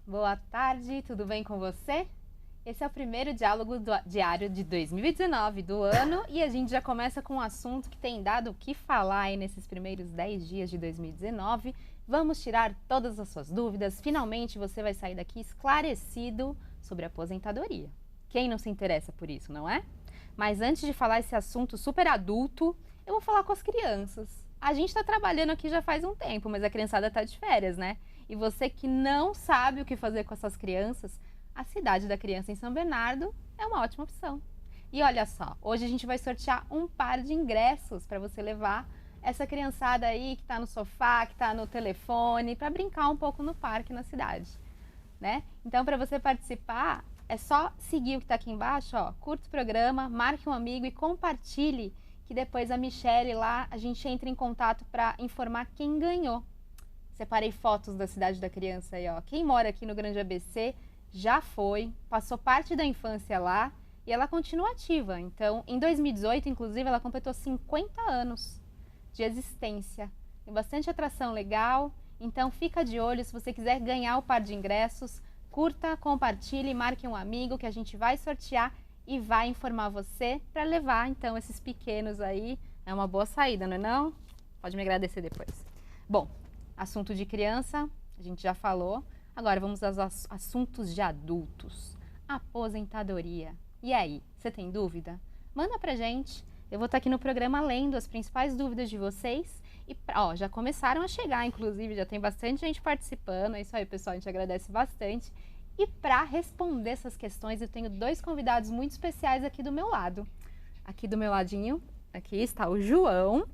Boa tarde, tudo bem com você? Esse é o primeiro diálogo diário de 2019 do ano e a gente já começa com um assunto que tem dado o que falar aí nesses primeiros 10 dias de 2019. Vamos tirar todas as suas dúvidas, finalmente você vai sair daqui esclarecido sobre a aposentadoria. Quem não se interessa por isso, não é? Mas antes de falar esse assunto super adulto, eu vou falar com as crianças. A gente está trabalhando aqui já faz um tempo, mas a criançada está de férias, né? E você que não sabe o que fazer com essas crianças, a Cidade da Criança em São Bernardo é uma ótima opção. E olha só, hoje a gente vai sortear um par de ingressos para você levar essa criançada aí que está no sofá, que está no telefone, para brincar um pouco no parque na cidade, né? Então, para você participar, é só seguir o que está aqui embaixo, ó, curta o programa, marque um amigo e compartilhe, que depois a Michelle lá, a gente entra em contato para informar quem ganhou. Separei fotos da Cidade da Criança aí, ó. Quem mora aqui no Grande ABC já foi, passou parte da infância lá e ela continua ativa. Então, em 2018, inclusive, ela completou 50 anos de existência. Tem bastante atração legal, então fica de olho. Se você quiser ganhar o par de ingressos, curta, compartilhe, marque um amigo que a gente vai sortear e vai informar você para levar, então, esses pequenos aí. É uma boa saída, não é não? Pode me agradecer depois. Bom, assunto de criança, a gente já falou. Agora vamos aos assuntos de adultos. Aposentadoria. E aí, você tem dúvida? Manda pra gente. Eu vou estar aqui no programa lendo as principais dúvidas de vocês. E, ó, já começaram a chegar, inclusive, já tem bastante gente participando. É isso aí, pessoal, a gente agradece bastante. E para responder essas questões, eu tenho dois convidados muito especiais aqui do meu lado. Aqui do meu ladinho, aqui está o João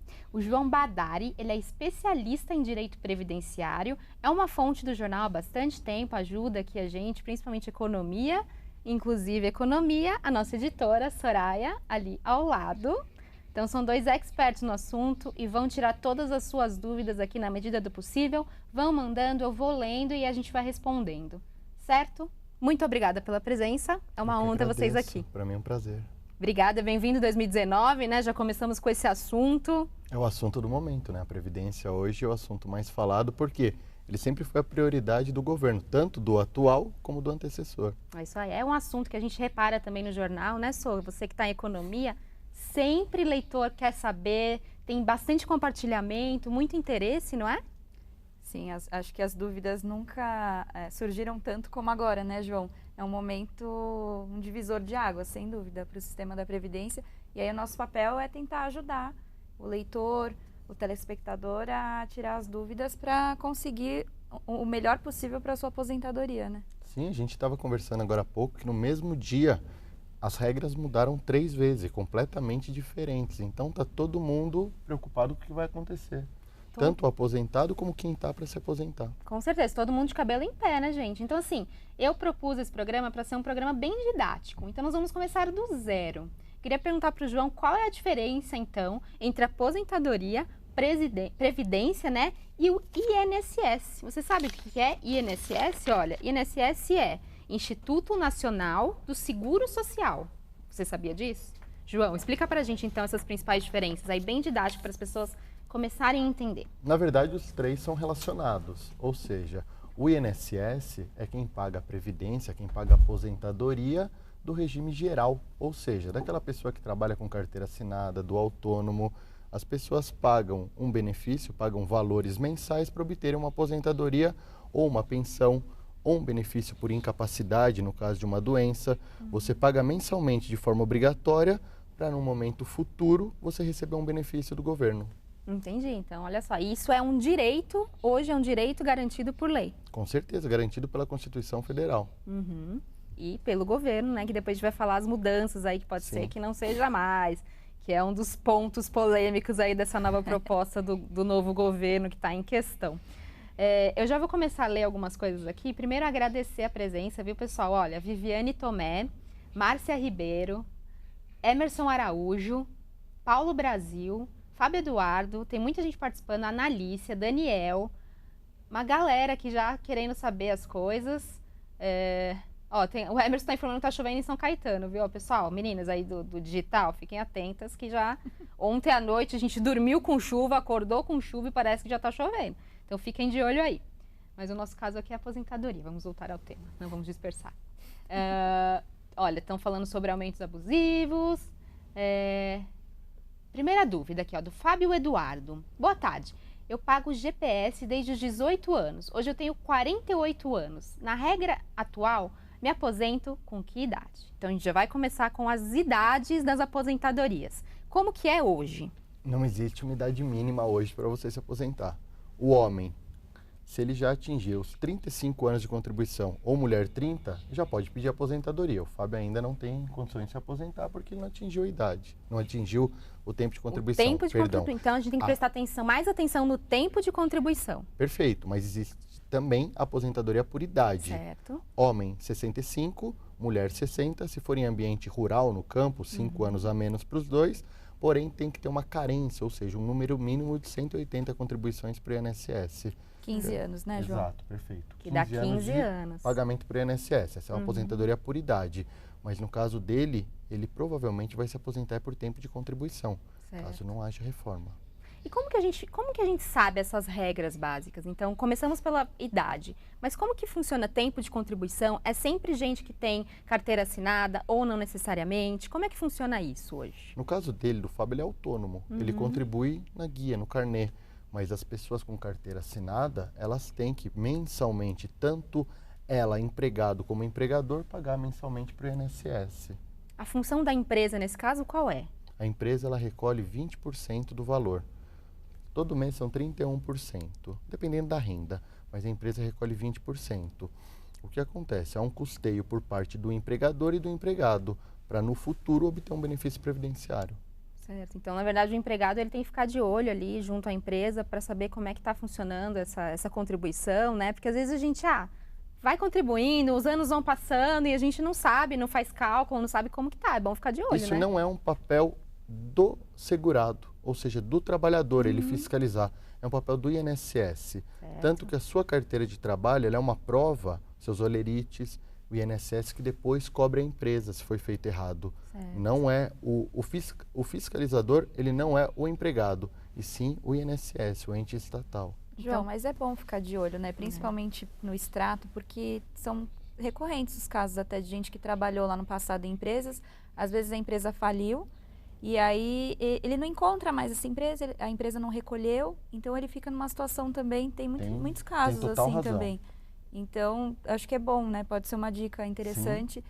Badari. Ele é especialista em direito previdenciário, é uma fonte do jornal há bastante tempo, ajuda aqui a gente, principalmente economia, inclusive economia, a nossa editora Soraya, ali ao lado. Então são dois experts no assunto e vão tirar todas as suas dúvidas aqui na medida do possível, vão mandando, eu vou lendo e a gente vai respondendo, certo? Muito obrigada pela presença, é uma honra ter vocês aqui. Para mim é um prazer. Obrigada, bem-vindo 2019, né? Já começamos com esse assunto. É o assunto do momento, né? A Previdência hoje é o assunto mais falado, porque ele sempre foi a prioridade do governo, tanto do atual como do antecessor. É isso aí, é um assunto que a gente repara também no jornal, né, Sô? Você que está em economia, sempre leitor quer saber, tem bastante compartilhamento, muito interesse, não é? Sim, acho que as dúvidas nunca surgiram tanto como agora, né, João? É um momento, um divisor de águas, sem dúvida, para o sistema da Previdência. E aí o nosso papel é tentar ajudar o leitor, o telespectador a tirar as dúvidas para conseguir o melhor possível para a sua aposentadoria, né? Sim, a gente estava conversando agora há pouco que no mesmo dia as regras mudaram 3 vezes, completamente diferentes. Então está todo mundo preocupado com o que vai acontecer. Tanto o aposentado como quem está para se aposentar. Com certeza, todo mundo de cabelo em pé, né, gente? Então, assim, eu propus esse programa para ser um programa bem didático. Então, nós vamos começar do zero. Queria perguntar para o João qual é a diferença, então, entre aposentadoria, previdência, né, e o INSS. Você sabe o que é INSS? Olha, INSS é Instituto Nacional do Seguro Social. Você sabia disso? João, explica para a gente, então, essas principais diferenças aí, bem didático para as pessoas começarem a entender. Na verdade, os três são relacionados, ou seja, o INSS é quem paga a previdência, quem paga a aposentadoria do regime geral, ou seja, daquela pessoa que trabalha com carteira assinada, do autônomo. As pessoas pagam um benefício, pagam valores mensais para obterem uma aposentadoria ou uma pensão ou um benefício por incapacidade no caso de uma doença. Você paga mensalmente de forma obrigatória para, num momento futuro, você receber um benefício do governo. Entendi. Então, olha só, isso é um direito, hoje é um direito garantido por lei. Com certeza, garantido pela Constituição Federal. Uhum. E pelo governo, né, que depois a gente vai falar as mudanças aí, que pode ser que não seja mais, que é um dos pontos polêmicos aí dessa nova proposta do novo governo que está em questão. Eu já vou começar a ler algumas coisas aqui. Primeiro, agradecer a presença, viu, pessoal? Olha, Viviane Tomé, Márcia Ribeiro, Emerson Araújo, Paulo Brasil, Fábio Eduardo, tem muita gente participando, Analícia, Daniel, uma galera aqui já querendo saber as coisas. O Emerson está informando que tá chovendo em São Caetano, viu, pessoal? Meninas aí do digital, fiquem atentas que já ontem à noite a gente dormiu com chuva, acordou com chuva e parece que já tá chovendo. Então fiquem de olho aí. Mas o nosso caso aqui é aposentadoria. Vamos voltar ao tema, não vamos dispersar. Olha, estão falando sobre aumentos abusivos. Primeira dúvida aqui, ó, do Fábio Eduardo. Boa tarde. Eu pago GPS desde os 18 anos. Hoje eu tenho 48 anos. Na regra atual, me aposento com que idade? Então a gente já vai começar com as idades das aposentadorias. Como que é hoje? Não existe uma idade mínima hoje para você se aposentar. O homem, se ele já atingiu os 35 anos de contribuição, ou mulher 30, já pode pedir aposentadoria. O Fábio ainda não tem condições de se aposentar porque ele não atingiu a idade, não atingiu o tempo de contribuição. O tempo de contribuição. Então a gente tem que prestar atenção, mais atenção no tempo de contribuição. Perfeito, mas existe também a aposentadoria por idade. Certo. Homem 65, mulher 60, se for em ambiente rural, no campo, 5 anos a menos para os dois, porém tem que ter uma carência, ou seja, um número mínimo de 180 contribuições para o INSS. 15 anos, né, João? Exato, perfeito. Que dá 15 anos. Pagamento para o INSS, essa é uma aposentadoria por idade. Mas no caso dele, ele provavelmente vai se aposentar por tempo de contribuição, caso não haja reforma. E como que a gente sabe essas regras básicas? Então, começamos pela idade, mas como que funciona tempo de contribuição? É sempre gente que tem carteira assinada ou não necessariamente? Como é que funciona isso hoje? No caso dele, do Fábio, ele é autônomo. Ele contribui na guia, no carnê. Mas as pessoas com carteira assinada, elas têm que mensalmente, tanto ela, empregado como empregador, pagar mensalmente para o INSS. A função da empresa, nesse caso, qual é? A empresa, ela recolhe 20% do valor. Todo mês são 31%, dependendo da renda, mas a empresa recolhe 20%. O que acontece? Há um custeio por parte do empregador e do empregado, para no futuro obter um benefício previdenciário. Certo. Então, na verdade, o empregado ele tem que ficar de olho ali junto à empresa para saber como é que está funcionando essa contribuição, né? Porque às vezes a gente vai contribuindo, os anos vão passando e a gente não sabe, não faz cálculo, não sabe como que tá. É bom ficar de olho, Isso né? não é um papel do segurado, ou seja, do trabalhador, ele fiscalizar. É um papel do INSS. Certo. Tanto que a sua carteira de trabalho ela é uma prova, seus olerites, o INSS que depois cobra a empresa se foi feito errado. Certo. Não é o fiscalizador, ele não é o empregado, e sim o INSS, o ente estatal. João, mas é bom ficar de olho, né? Principalmente no extrato, porque são recorrentes os casos até de gente que trabalhou lá no passado em empresas. Às vezes a empresa faliu e aí ele não encontra mais essa empresa, a empresa não recolheu, então ele fica numa situação também, tem muitos casos assim razão. também. Então, acho que é bom, né? Pode ser uma dica interessante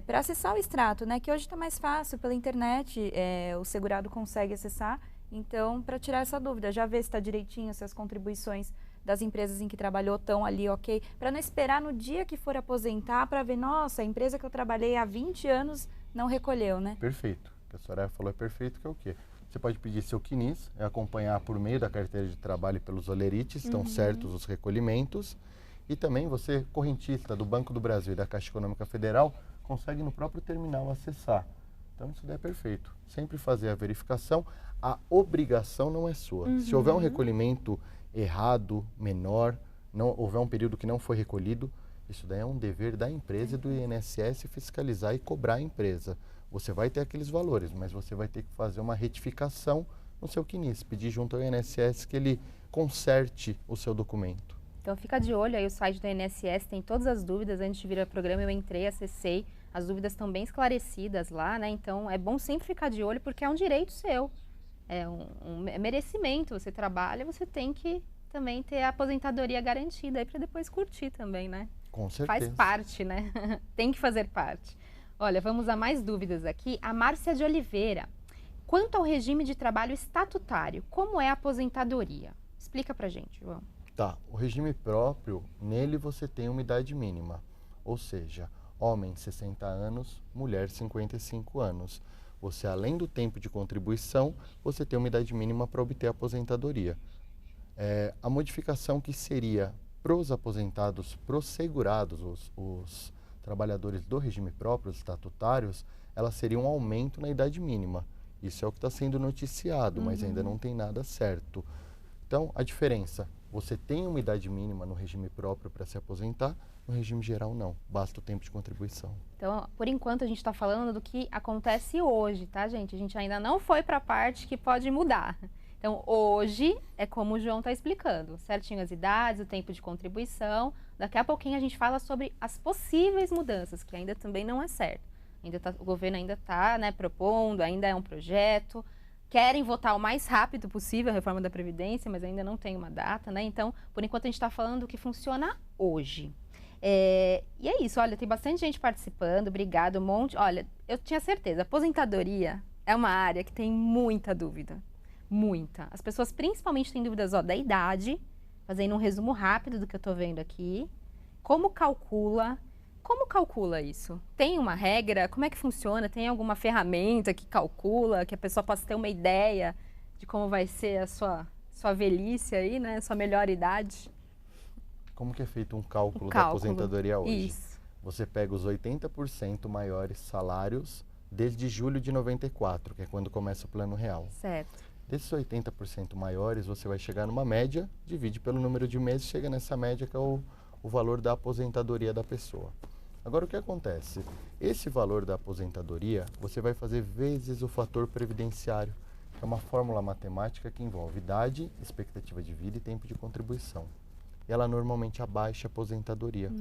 para acessar o extrato, né? Que hoje está mais fácil pela internet, o segurado consegue acessar. Então, para tirar essa dúvida, já ver se está direitinho, se as contribuições das empresas em que trabalhou estão ali, ok? Para não esperar no dia que for aposentar para ver, nossa, a empresa que eu trabalhei há 20 anos não recolheu, né? Perfeito. O que a Soraya falou é perfeito, que é o quê? Você pode pedir seu CNIS, acompanhar por meio da carteira de trabalho e pelos olerites, estão certos os recolhimentos. E também você, correntista do Banco do Brasil e da Caixa Econômica Federal, consegue no próprio terminal acessar. Então, isso daí é perfeito. Sempre fazer a verificação. A obrigação não é sua. Se houver um recolhimento errado, menor, não houver um período que não foi recolhido, isso daí é um dever da empresa e do INSS fiscalizar e cobrar a empresa. Você vai ter aqueles valores, mas você vai ter que fazer uma retificação no seu CNIS, pedir junto ao INSS que ele conserte o seu documento. Então fica de olho aí, o site do INSS tem todas as dúvidas. Antes de vir ao programa eu entrei, acessei, as dúvidas estão bem esclarecidas lá, né? Então é bom sempre ficar de olho porque é um direito seu, é um merecimento. Você trabalha, você tem que também ter a aposentadoria garantida aí para depois curtir também, né? Com certeza. Faz parte, né? Tem que fazer parte. Olha, vamos a mais dúvidas aqui. A Márcia de Oliveira. Quanto ao regime de trabalho estatutário, como é a aposentadoria? Explica pra gente, João. Tá, o regime próprio, nele você tem uma idade mínima, ou seja, homem 60 anos, mulher 55 anos. Você, além do tempo de contribuição, você tem uma idade mínima para obter a aposentadoria. A modificação que seria para os aposentados, para os segurados, os trabalhadores do regime próprio, os estatutários, ela seria um aumento na idade mínima. Isso é o que está sendo noticiado, mas ainda não tem nada certo. Então, a diferença, você tem uma idade mínima no regime próprio para se aposentar, no regime geral não, basta o tempo de contribuição. Então, por enquanto a gente está falando do que acontece hoje, tá, gente? A gente ainda não foi para a parte que pode mudar. Então, hoje é como o João está explicando, certinho as idades, o tempo de contribuição. Daqui a pouquinho a gente fala sobre as possíveis mudanças, que ainda também não é certo. O governo ainda está, né, propondo, ainda é um projeto. Querem votar o mais rápido possível a reforma da Previdência, mas ainda não tem uma data, né? Então, por enquanto, a gente está falando do que funciona hoje. E é isso, olha, tem bastante gente participando, obrigado, um monte. Olha, eu tinha certeza, aposentadoria é uma área que tem muita dúvida, muita. As pessoas principalmente têm dúvidas, da idade, fazendo um resumo rápido do que eu estou vendo aqui. Como calcula isso? Tem uma regra? Como é que funciona? Tem alguma ferramenta que calcula, que a pessoa possa ter uma ideia de como vai ser a sua velhice aí, né? Sua melhor idade? Como que é feito um cálculo da aposentadoria hoje? Isso. Você pega os 80% maiores salários desde julho de 94, que é quando começa o Plano Real. Certo. Desses 80% maiores, você vai chegar numa média, divide pelo número de meses, chega nessa média que é o valor da aposentadoria da pessoa. Agora, o que acontece? Esse valor da aposentadoria, você vai fazer vezes o fator previdenciário, que é uma fórmula matemática que envolve idade, expectativa de vida e tempo de contribuição. E ela normalmente abaixa a aposentadoria.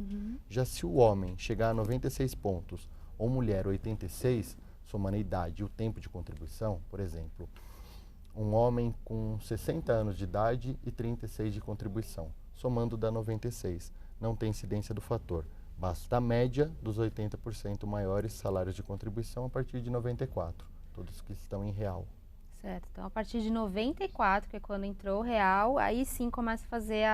Já se o homem chegar a 96 pontos ou mulher 86, somando a idade e o tempo de contribuição, por exemplo, um homem com 60 anos de idade e 36 de contribuição, somando dá 96. Não tem incidência do fator. Basta a média dos 80% maiores salários de contribuição a partir de 94, todos que estão em real. Certo. Então, a partir de 94, que é quando entrou o real, aí sim começa a fazer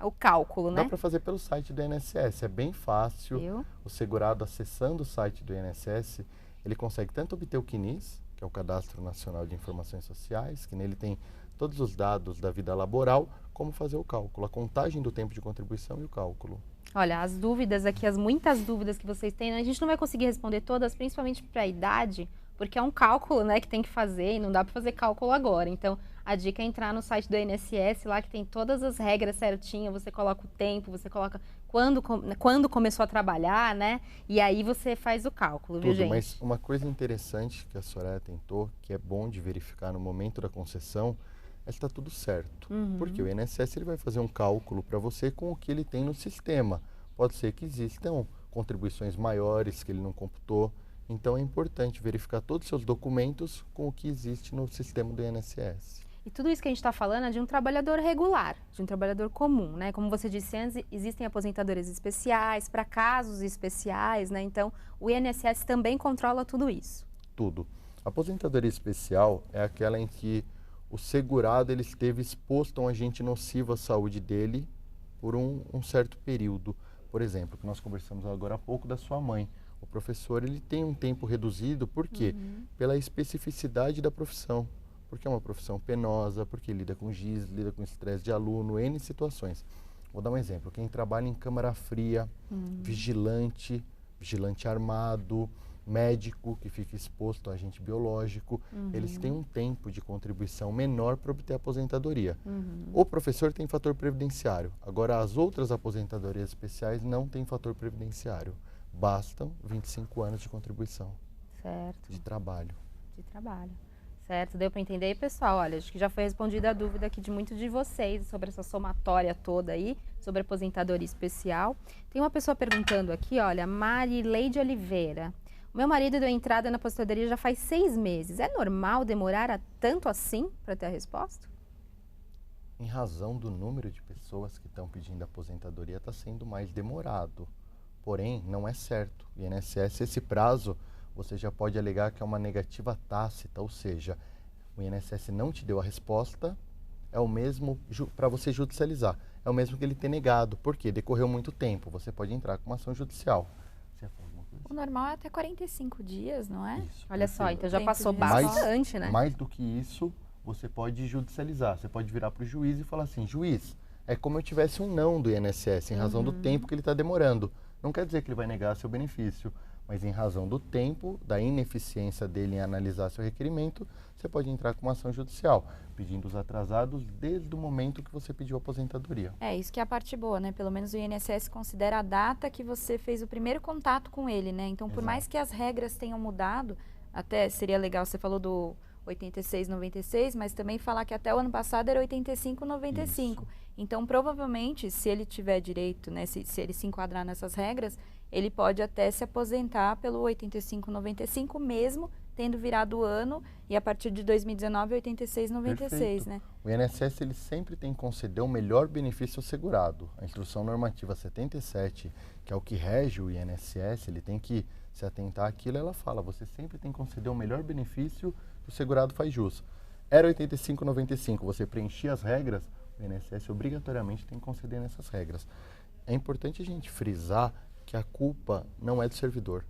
o cálculo, né? Dá para fazer pelo site do INSS, é bem fácil. Viu? O segurado, acessando o site do INSS, ele consegue tanto obter o CNIS, que é o Cadastro Nacional de Informações Sociais, que nele tem todos os dados da vida laboral, como fazer o cálculo, a contagem do tempo de contribuição e o cálculo. Olha, as dúvidas aqui, as muitas dúvidas que vocês têm, né? A gente não vai conseguir responder todas, principalmente para a idade, porque é um cálculo, né, que tem que fazer e não dá para fazer cálculo agora. Então, a dica é entrar no site do INSS, lá que tem todas as regras certinhas, você coloca o tempo, você coloca quando começou a trabalhar, né? E aí você faz o cálculo, viu, gente? Mas uma coisa interessante que a Soraya tentou, que é bom de verificar no momento da concessão, é se está tudo certo. Porque o INSS ele vai fazer um cálculo para você com o que ele tem no sistema. Pode ser que existam contribuições maiores que ele não computou. Então é importante verificar todos os seus documentos com o que existe no sistema do INSS. E tudo isso que a gente está falando é de um trabalhador regular, de um trabalhador comum, né? Como você disse antes, existem aposentadorias especiais, para casos especiais, né? Então, o INSS também controla tudo isso. Tudo. A aposentadoria especial é aquela em que o segurado ele esteve exposto a um agente nocivo à saúde dele por um certo período. Por exemplo, que nós conversamos agora há pouco da sua mãe. O professor ele tem um tempo reduzido, por quê? Pela especificidade da profissão. Porque é uma profissão penosa, porque lida com giz, lida com estresse de aluno, N situações. Vou dar um exemplo. Quem trabalha em câmara fria, vigilante armado, médico que fica exposto a agente biológico, eles têm um tempo de contribuição menor para obter aposentadoria. O professor tem fator previdenciário. Agora, as outras aposentadorias especiais não têm fator previdenciário. Bastam 25 anos de contribuição. Certo. De trabalho. De trabalho. Certo, deu para entender aí, pessoal? Olha, acho que já foi respondida a dúvida aqui de muitos de vocês sobre essa somatória toda aí, sobre aposentadoria especial. Tem uma pessoa perguntando aqui, olha, Marileide Oliveira. O meu marido deu entrada na aposentadoria já faz 6 meses. É normal demorar tanto assim para ter a resposta? Em razão do número de pessoas que estão pedindo aposentadoria, está sendo mais demorado. Porém, não é certo. O INSS, esse prazo, você já pode alegar que é uma negativa tácita, ou seja, o INSS não te deu a resposta, é o mesmo para você judicializar. É o mesmo que ele ter negado. Por quê? Decorreu muito tempo. Você pode entrar com uma ação judicial. Você fala alguma coisa? O normal é até 45 dias, não é? Isso, Olha só, então já Tempo passou de bastante, né? Mais do que isso, você pode judicializar. Você pode virar para o juiz e falar assim, juiz, é como eu tivesse um não do INSS, em razão do tempo que ele está demorando. Não quer dizer que ele vai negar seu benefício, mas em razão do tempo, da ineficiência dele em analisar seu requerimento, você pode entrar com uma ação judicial, pedindo os atrasados desde o momento que você pediu a aposentadoria. É, isso que é a parte boa, né? Pelo menos o INSS considera a data que você fez o primeiro contato com ele, né? Então, por Exato. mais que as regras tenham mudado, até seria legal, você falou do 86,96, mas também falar que até o ano passado era 85,95. Então, provavelmente, se ele tiver direito, né, se ele se enquadrar nessas regras, ele pode até se aposentar pelo 85,95 mesmo tendo virado o ano, e a partir de 2019, 86,96, né? O INSS ele sempre tem que conceder o melhor benefício ao segurado. A Instrução Normativa 77, que é o que rege o INSS, ele tem que se atentar àquilo, ela fala, você sempre tem que conceder o melhor benefício que o segurado faz jus. Era 85,95, você preenchia as regras, o INSS obrigatoriamente tem que conceder nessas regras. É importante a gente frisar que a culpa não é do servidor.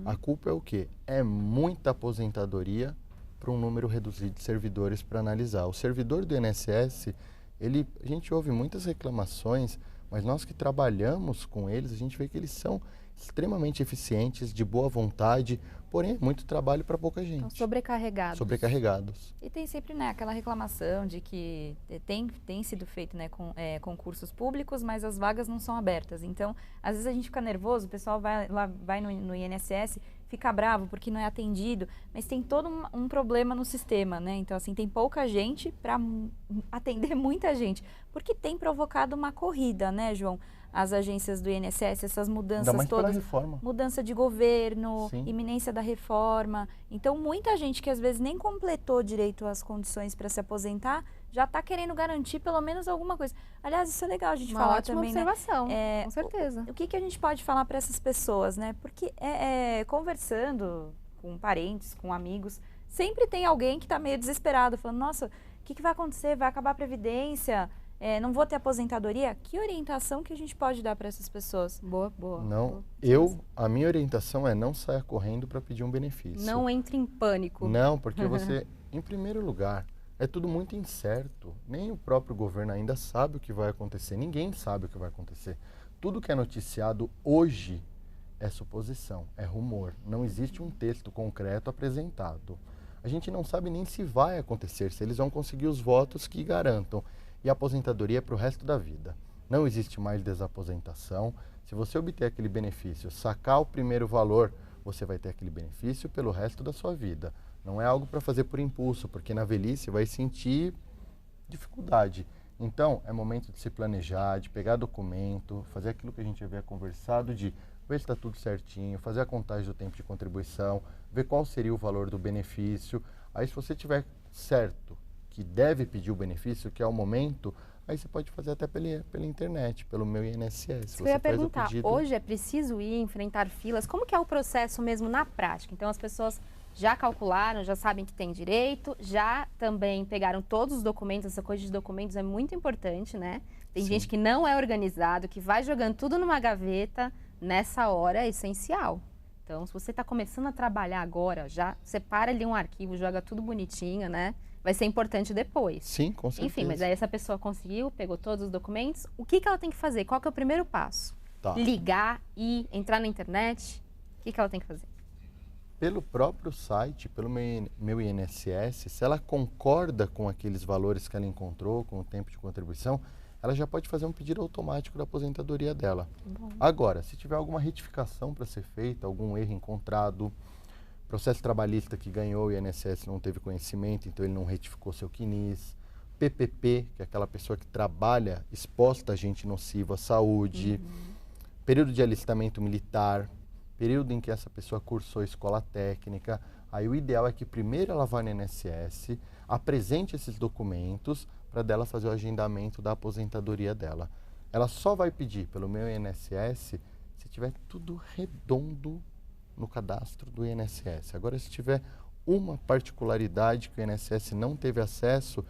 A culpa é o quê? É muita aposentadoria para um número reduzido de servidores para analisar. O servidor do INSS, a gente ouve muitas reclamações, mas nós que trabalhamos com eles, a gente vê que eles são extremamente eficientes, de boa vontade, porém é muito trabalho para pouca gente. Então, sobrecarregados. Sobrecarregados. E tem sempre, né, aquela reclamação de que tem sido feito, né, concursos públicos, mas as vagas não são abertas. Então, às vezes a gente fica nervoso, o pessoal vai no INSS, fica bravo porque não é atendido, mas tem todo um problema no sistema, né? Então, assim, tem pouca gente para atender muita gente, porque tem provocado uma corrida, né, João? As agências do INSS, essas mudanças Ainda mais todas, pela reforma. mudança de governo, Sim. iminência da reforma. Então, muita gente que às vezes nem completou direito às condições para se aposentar, já está querendo garantir pelo menos alguma coisa. Aliás, isso é legal a gente Uma falar ótima também, observação, né? com certeza. O que a gente pode falar para essas pessoas, né? Porque conversando com parentes, com amigos, sempre tem alguém que está meio desesperado, falando, nossa, o que vai acontecer? Vai acabar a Previdência? Não vou ter aposentadoria? Que orientação que a gente pode dar para essas pessoas? Boa, boa. Não, a minha orientação é não saia correndo para pedir um benefício. Não entre em pânico. Não, porque você, em primeiro lugar, é tudo muito incerto. Nem o próprio governo ainda sabe o que vai acontecer. Ninguém sabe o que vai acontecer. Tudo que é noticiado hoje é suposição, é rumor. Não existe um texto concreto apresentado. A gente não sabe nem se vai acontecer, se eles vão conseguir os votos que garantam. E a aposentadoria é para o resto da vida. Não existe mais desaposentação. Se você obter aquele benefício, sacar o primeiro valor, você vai ter aquele benefício pelo resto da sua vida. Não é algo para fazer por impulso, porque na velhice vai sentir dificuldade. Então, é momento de se planejar, de pegar documento, fazer aquilo que a gente havia conversado, de ver se está tudo certinho, fazer a contagem do tempo de contribuição, ver qual seria o valor do benefício. Aí, se você tiver certo que deve pedir o benefício, que é o momento, aí você pode fazer até pela internet, pelo meu INSS. Eu ia perguntar, hoje é preciso ir enfrentar filas? Como que é o processo mesmo na prática? Então, as pessoas já calcularam, já sabem que tem direito, já também pegaram todos os documentos, essa coisa de documentos é muito importante, né? Tem Sim. gente que não é organizado, que vai jogando tudo numa gaveta, nessa hora é essencial. Então, se você está começando a trabalhar agora, já separa ali um arquivo, joga tudo bonitinho, né? Vai ser importante depois. Sim, com certeza. Enfim, mas aí essa pessoa conseguiu, pegou todos os documentos. O que ela tem que fazer? Qual que é o primeiro passo? Tá. Ligar, entrar na internet? O que ela tem que fazer? Pelo próprio site, pelo meu INSS, se ela concorda com aqueles valores que ela encontrou, com o tempo de contribuição, ela já pode fazer um pedido automático da aposentadoria dela. Bom. Agora, se tiver alguma retificação para ser feita, algum erro encontrado, processo trabalhista que ganhou e o INSS não teve conhecimento, então ele não retificou seu CNIS, PPP, que é aquela pessoa que trabalha exposta a agente nocivo à saúde, período de alistamento militar, período em que essa pessoa cursou escola técnica. Aí o ideal é que primeiro ela vá no INSS, apresente esses documentos para dela fazer o agendamento da aposentadoria dela. Ela só vai pedir pelo meu INSS se tiver tudo redondo no cadastro do INSS. Agora, se tiver uma particularidade que o INSS não teve acesso,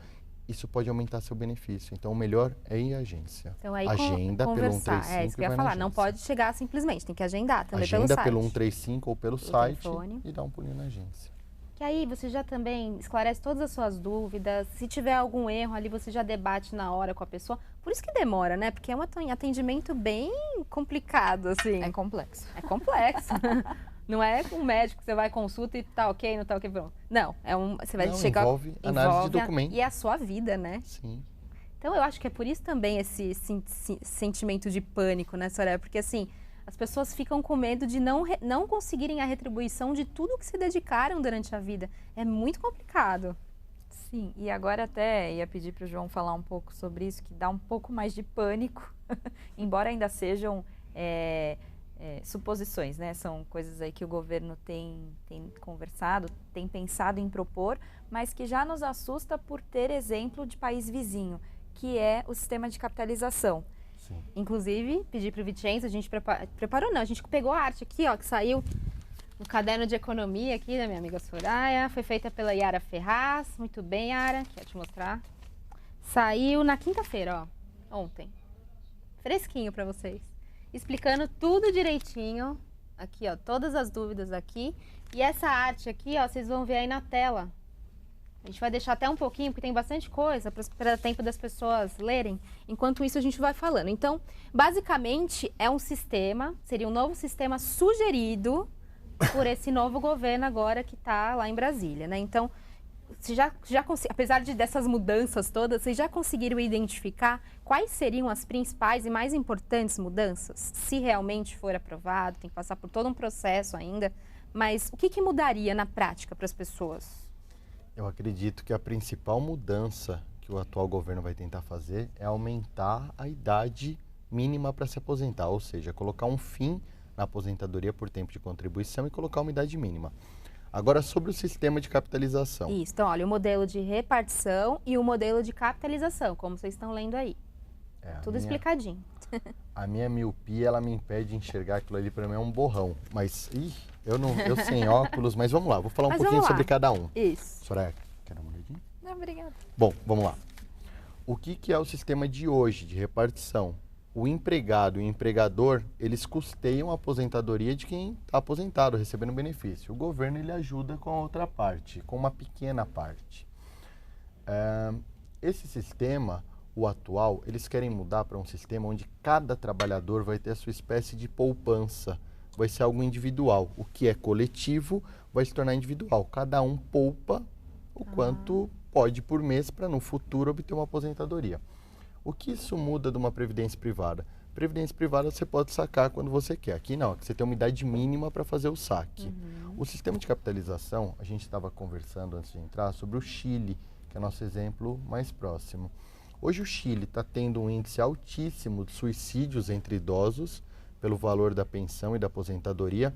isso pode aumentar seu benefício. Então, o melhor é ir à agência. Então, aí agenda pelo conversar. 135 É isso que eu ia e vai na falar. Não agência. pode chegar simplesmente, tem que agendar também Agenda pelo site. pelo 135 ou pelo site telefone. e dá um pulinho na agência. Que aí você já também esclarece todas as suas dúvidas. Se tiver algum erro ali, você já debate na hora com a pessoa. Por isso que demora, né? Porque é um atendimento bem complicado, assim. É complexo. É complexo. Não é um médico que você vai consulta e tá ok, não tá ok, pronto. Não, você vai Não, chegar... envolve análise de documento. E é a sua vida, né? Sim. Então, eu acho que é por isso também esse sentimento de pânico, né, Soraya? Porque, assim, as pessoas ficam com medo de não conseguirem a retribuição de tudo que se dedicaram durante a vida. É muito complicado. Sim, e agora até ia pedir para o João falar um pouco sobre isso, que dá um pouco mais de pânico, embora ainda sejam suposições, né? São coisas aí que o governo tem conversado, tem pensado em propor, mas que já nos assusta por ter exemplo de país vizinho, que é o sistema de capitalização. Sim. Inclusive, pedi para o Vicenzo, a gente preparou não, a gente pegou a arte aqui, ó, que saiu no caderno de economia aqui da minha amiga Soraya, foi feita pela Yara Ferraz, muito bem, Yara, quero te mostrar. Saiu na quinta-feira, ó, ontem, fresquinho para vocês, explicando tudo direitinho, aqui, ó, todas as dúvidas aqui, e essa arte aqui, ó, vocês vão ver aí na tela. A gente vai deixar até um pouquinho, porque tem bastante coisa para dar tempo das pessoas lerem. Enquanto isso, a gente vai falando. Então, basicamente, é um sistema, seria um novo sistema sugerido por esse novo governo agora que está lá em Brasília, né? Então, apesar dessas mudanças todas, vocês já conseguiram identificar quais seriam as principais e mais importantes mudanças? Se realmente for aprovado, tem que passar por todo um processo ainda, mas o que mudaria na prática para as pessoas? Eu acredito que a principal mudança que o atual governo vai tentar fazer é aumentar a idade mínima para se aposentar, ou seja, colocar um fim na aposentadoria por tempo de contribuição e colocar uma idade mínima. Agora, sobre o sistema de capitalização. Isso, então, olha, o modelo de repartição e o modelo de capitalização, como vocês estão lendo aí. Tudo explicadinho. A minha miopia, ela me impede de enxergar aquilo ali, para mim é um borrão. Mas, eu sem óculos, mas vamos lá, vou falar um pouquinho sobre cada um. Isso. Soraya, quer dar uma olhadinha? Não, obrigada. Bom, vamos lá. O que é o sistema de hoje, de repartição? O empregado e o empregador, eles custeiam a aposentadoria de quem está aposentado, recebendo benefício. O governo, ele ajuda com a outra parte, com uma pequena parte. Esse sistema, o atual, eles querem mudar para um sistema onde cada trabalhador vai ter a sua espécie de poupança. Vai ser algo individual. O que é coletivo vai se tornar individual. Cada um poupa o quanto pode por mês para no futuro obter uma aposentadoria. O que isso muda de uma previdência privada? Previdência privada você pode sacar quando você quer. Aqui não, aqui você tem uma idade mínima para fazer o saque. O sistema de capitalização, a gente estava conversando antes de entrar sobre o Chile, que é nosso exemplo mais próximo. Hoje o Chile está tendo um índice altíssimo de suicídios entre idosos, pelo valor da pensão e da aposentadoria.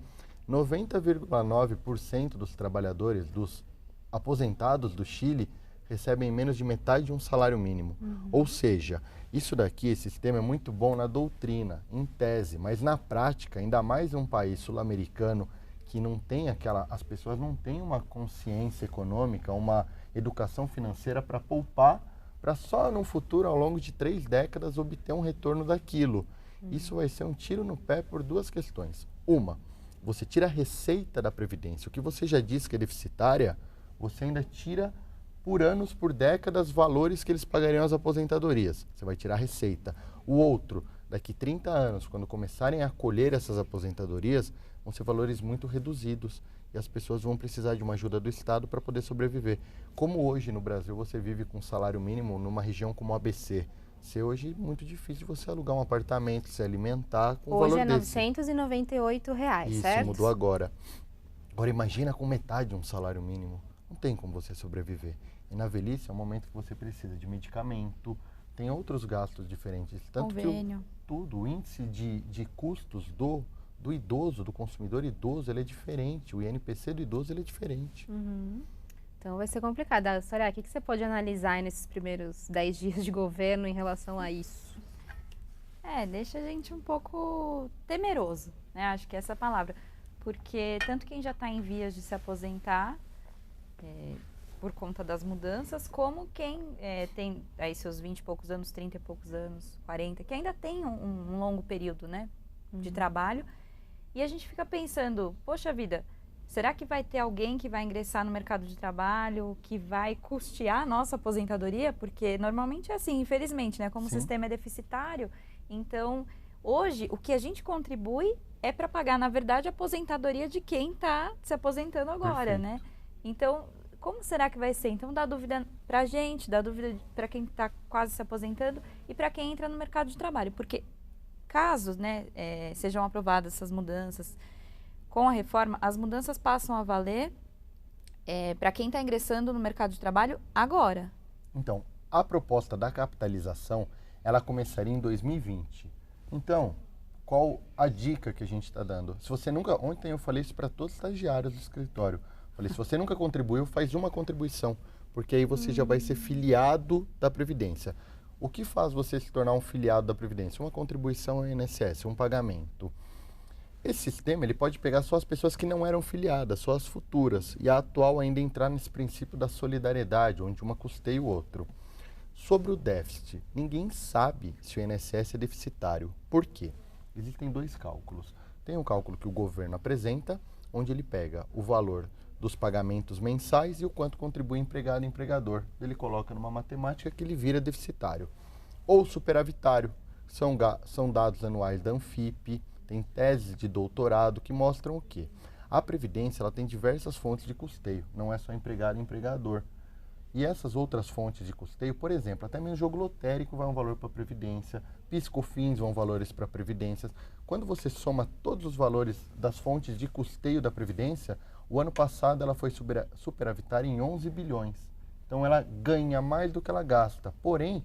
90,9% dos trabalhadores, dos aposentados do Chile, recebem menos de metade de um salário mínimo. Ou seja, isso daqui, esse sistema é muito bom na doutrina, em tese, mas na prática, ainda mais em um país sul-americano que não tem as pessoas não têm uma consciência econômica, uma educação financeira para poupar, para só no futuro, ao longo de 3 décadas, obter um retorno daquilo. Isso vai ser um tiro no pé por 2 questões. Uma, você tira a receita da Previdência. O que você já disse que é deficitária, você ainda tira por anos, por décadas, valores que eles pagariam às aposentadorias. Você vai tirar a receita. O outro, daqui 30 anos, quando começarem a colher essas aposentadorias, vão ser valores muito reduzidos e as pessoas vão precisar de uma ajuda do Estado para poder sobreviver. Como hoje no Brasil você vive com salário mínimo numa região como o ABC, hoje é muito difícil você alugar um apartamento, se alimentar com um valor desse. Hoje é R$998, Isso, certo? mudou agora. Agora imagina com metade de um salário mínimo. Não tem como você sobreviver. E na velhice é um momento que você precisa de medicamento, tem outros gastos diferentes. Tanto Convênio. que o índice de custos do idoso, do consumidor idoso, ele é diferente. O INPC do idoso, ele é diferente. Então vai ser complicado. Soraya, o que você pode analisar aí nesses primeiros 10 dias de governo em relação a isso? Deixa a gente um pouco temeroso, né? Acho que essa é a palavra. Porque tanto quem já está em vias de se aposentar, por conta das mudanças, como quem tem aí seus 20 e poucos anos, 30 e poucos anos, 40, que ainda tem um longo período, né, de trabalho. E a gente fica pensando, poxa vida, será que vai ter alguém que vai ingressar no mercado de trabalho, que vai custear a nossa aposentadoria? Porque normalmente é assim, infelizmente, né, como o sistema é deficitário. Então, hoje, o que a gente contribui é para pagar, na verdade, a aposentadoria de quem está se aposentando agora, né? Então, como será que vai ser? Então, dá dúvida para a gente, dá dúvida para quem está quase se aposentando e para quem entra no mercado de trabalho. Porque caso, né, sejam aprovadas essas mudanças com a reforma, as mudanças passam a valer para quem está ingressando no mercado de trabalho agora. Então, a proposta da capitalização, ela começaria em 2020. Então, qual a dica que a gente está dando? Se você nunca... Ontem eu falei isso para todos os estagiários do escritório. Falei, se você nunca contribuiu, faz uma contribuição, porque aí você já vai ser filiado da Previdência. O que faz você se tornar um filiado da Previdência? Uma contribuição ao INSS, um pagamento. Esse sistema ele pode pegar só as pessoas que não eram filiadas, só as futuras, e a atual ainda entrar nesse princípio da solidariedade, onde uma custeia o outro. Sobre o déficit, ninguém sabe se o INSS é deficitário. Por quê? Existem dois cálculos. Tem um cálculo que o governo apresenta, onde ele pega o valor dos pagamentos mensais e o quanto contribui empregado e empregador. Ele coloca numa matemática que ele vira deficitário. Ou superavitário, são dados anuais da Anfip, tem teses de doutorado que mostram o quê? A Previdência ela tem diversas fontes de custeio, não é só empregado e empregador. E essas outras fontes de custeio, por exemplo, até mesmo jogo lotérico vai um valor para a Previdência, PIS/COFINS vão valores para Previdências. Quando você soma todos os valores das fontes de custeio da Previdência, o ano passado ela foi superavitária em 11 bilhões. Então ela ganha mais do que ela gasta. Porém,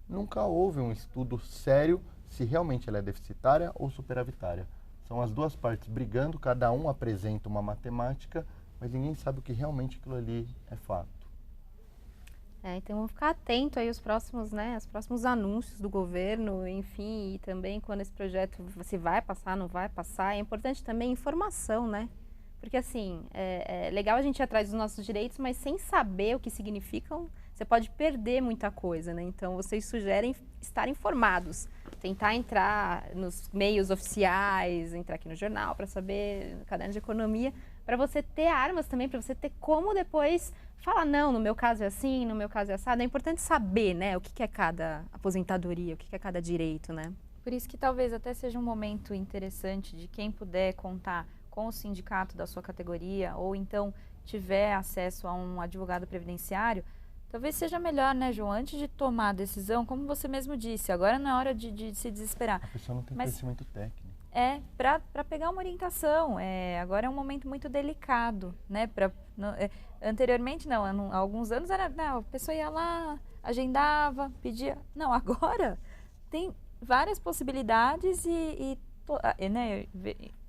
nunca houve um estudo sério se realmente ela é deficitária ou superavitária. São as duas partes brigando, cada um apresenta uma matemática, mas ninguém sabe o que realmente aquilo ali é fato. Então vamos ficar atento aí aos próximos anúncios do governo, enfim, e também quando esse projeto se vai passar, não vai passar. É importante também informação, né? Porque assim, é legal a gente ir atrás dos nossos direitos, mas sem saber o que significam, você pode perder muita coisa, né? Então vocês sugerem estar informados, tentar entrar nos meios oficiais, entrar aqui no jornal para saber, no caderno de economia, para você ter armas também, para você ter como depois falar, não, no meu caso é assim, no meu caso é assado. É importante saber, né, o que é cada aposentadoria, o que é cada direito, né? Por isso que talvez até seja um momento interessante de quem puder contar com o sindicato da sua categoria ou então tiver acesso a um advogado previdenciário, talvez seja melhor, né, João, antes de tomar a decisão, como você mesmo disse, agora não é hora de se desesperar. A pessoa não tem conhecimento técnico. Para pegar uma orientação. Agora é um momento muito delicado, né? Anteriormente, não, há alguns anos era, não, a pessoa ia lá, agendava, pedia. Não, agora tem várias possibilidades né,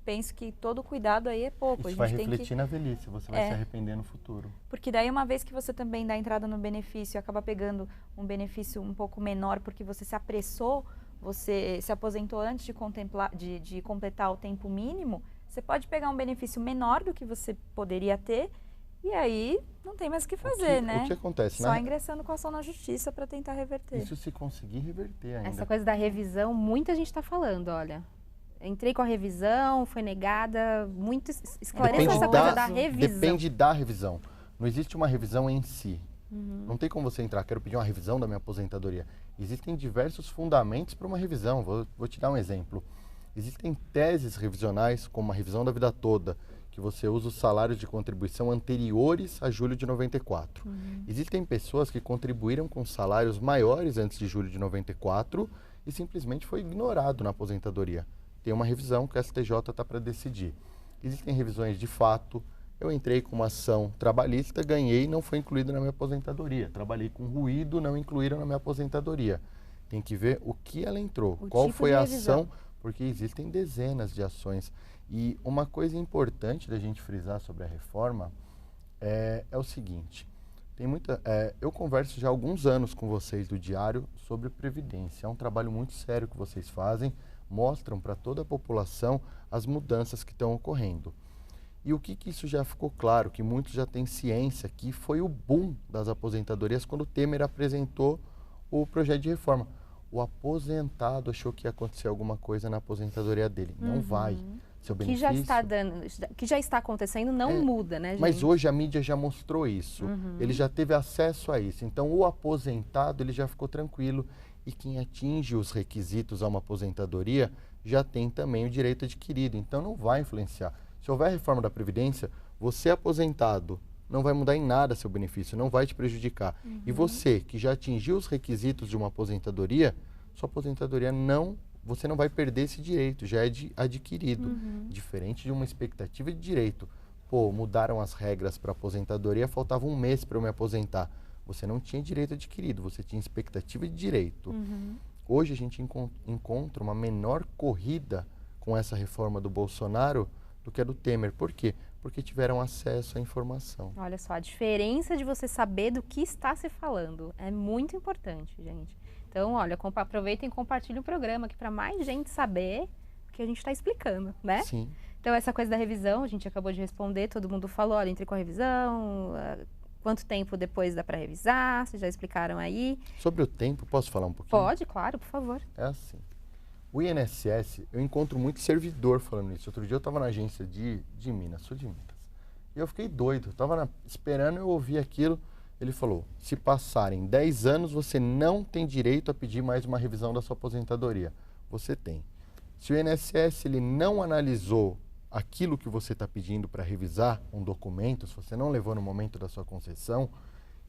penso que todo cuidado aí é pouco. Isso vai refletir na velhice, você vai se arrepender no futuro. Porque daí uma vez que você também dá entrada no benefício e acaba pegando um benefício um pouco menor porque você se apressou, você se aposentou antes de completar o tempo mínimo, você pode pegar um benefício menor do que você poderia ter e aí não tem mais o que fazer, né? O que acontece? Só ingressando com ação na justiça para tentar reverter. Isso se conseguir reverter ainda. Essa coisa da revisão, muita gente está falando, olha. Entrei com a revisão, foi negada, muito esclarece essa coisa da revisão. Depende da revisão. Não existe uma revisão em si. Não tem como você entrar, quero pedir uma revisão da minha aposentadoria. Existem diversos fundamentos para uma revisão. Vou te dar um exemplo. Existem teses revisionais, como a revisão da vida toda, que você usa os salários de contribuição anteriores a julho de 94. Existem pessoas que contribuíram com salários maiores antes de julho de 94 e simplesmente foi ignorado na aposentadoria. Tem uma revisão que a STJ está para decidir. Existem revisões de fato. Eu entrei com uma ação trabalhista, ganhei e não foi incluído na minha aposentadoria. Trabalhei com ruído, não incluíram na minha aposentadoria. Tem que ver o que ela entrou, qual foi a ação, porque existem dezenas de ações. E uma coisa importante da gente frisar sobre a reforma é o seguinte. Eu converso já há alguns anos com vocês do Diário sobre Previdência. É um trabalho muito sério que vocês fazem, mostram para toda a população as mudanças que estão ocorrendo. E o que isso já ficou claro, que muitos já têm ciência, que foi o boom das aposentadorias quando o Temer apresentou o projeto de reforma. O aposentado achou que ia acontecer alguma coisa na aposentadoria dele. Não vai. Seu benefício... que já está acontecendo não muda, né, gente? Mas hoje a mídia já mostrou isso. Ele já teve acesso a isso. Então o aposentado ele já ficou tranquilo. E quem atinge os requisitos a uma aposentadoria já tem também o direito adquirido. Então não vai influenciar. Se houver reforma da Previdência, você aposentado não vai mudar em nada seu benefício, não vai te prejudicar. E você que já atingiu os requisitos de uma aposentadoria, sua aposentadoria não você não vai perder esse direito, já é adquirido. Diferente de uma expectativa de direito. Pô, mudaram as regras para aposentadoria, faltava um mês para eu me aposentar. Você não tinha direito adquirido, você tinha expectativa de direito. Hoje a gente encontra uma menor corrida com essa reforma do Bolsonaro do que a do Temer. Por quê? Porque tiveram acesso à informação. Olha só, a diferença de você saber do que está se falando é muito importante, gente. Então, olha, aproveitem e compartilhem o programa aqui para mais gente saber o que a gente está explicando, né? Sim. Então, essa coisa da revisão, a gente acabou de responder, todo mundo falou, olha, entre com a revisão, quanto tempo depois dá para revisar, vocês já explicaram aí. Sobre o tempo, posso falar um pouquinho? Pode, claro, por favor. É assim. O INSS, eu encontro muito servidor falando isso. Outro dia eu estava na agência de Minas, sou de Minas. E eu fiquei doido, estava esperando, eu ouvi aquilo. Ele falou, se passarem 10 anos, você não tem direito a pedir mais uma revisão da sua aposentadoria. Você tem. Se o INSS ele não analisou aquilo que você está pedindo para revisar um documento, se você não levou no momento da sua concessão,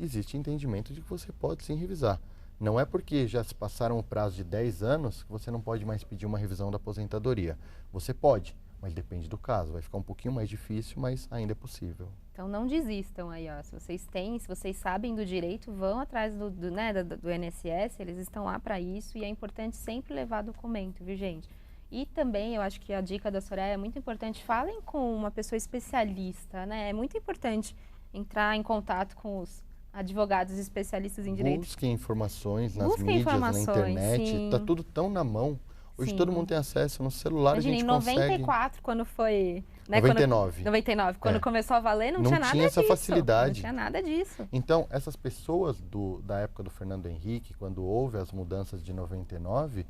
existe entendimento de que você pode sim revisar. Não é porque já se passaram o prazo de 10 anos que você não pode mais pedir uma revisão da aposentadoria. Você pode, mas depende do caso. Vai ficar um pouquinho mais difícil, mas ainda é possível. Então não desistam aí, ó. Se vocês sabem do direito, vão atrás do INSS, eles estão lá para isso e é importante sempre levar documento, viu, gente? E também, eu acho que a dica da Soraya é muito importante, falem com uma pessoa especialista, né? É muito importante entrar em contato com os advogados especialistas em direito. Busquem informações nas Busquem mídias, informações, na internet, sim. tá tudo tão na mão. Hoje Sim. todo mundo tem acesso, no celular Imagina, a gente em consegue... 94, quando foi... Né, 99. 99, quando começou a valer, não tinha nada tinha essa disso. facilidade. Não tinha nada disso. Então, essas pessoas da época do Fernando Henrique, quando houve as mudanças de 99,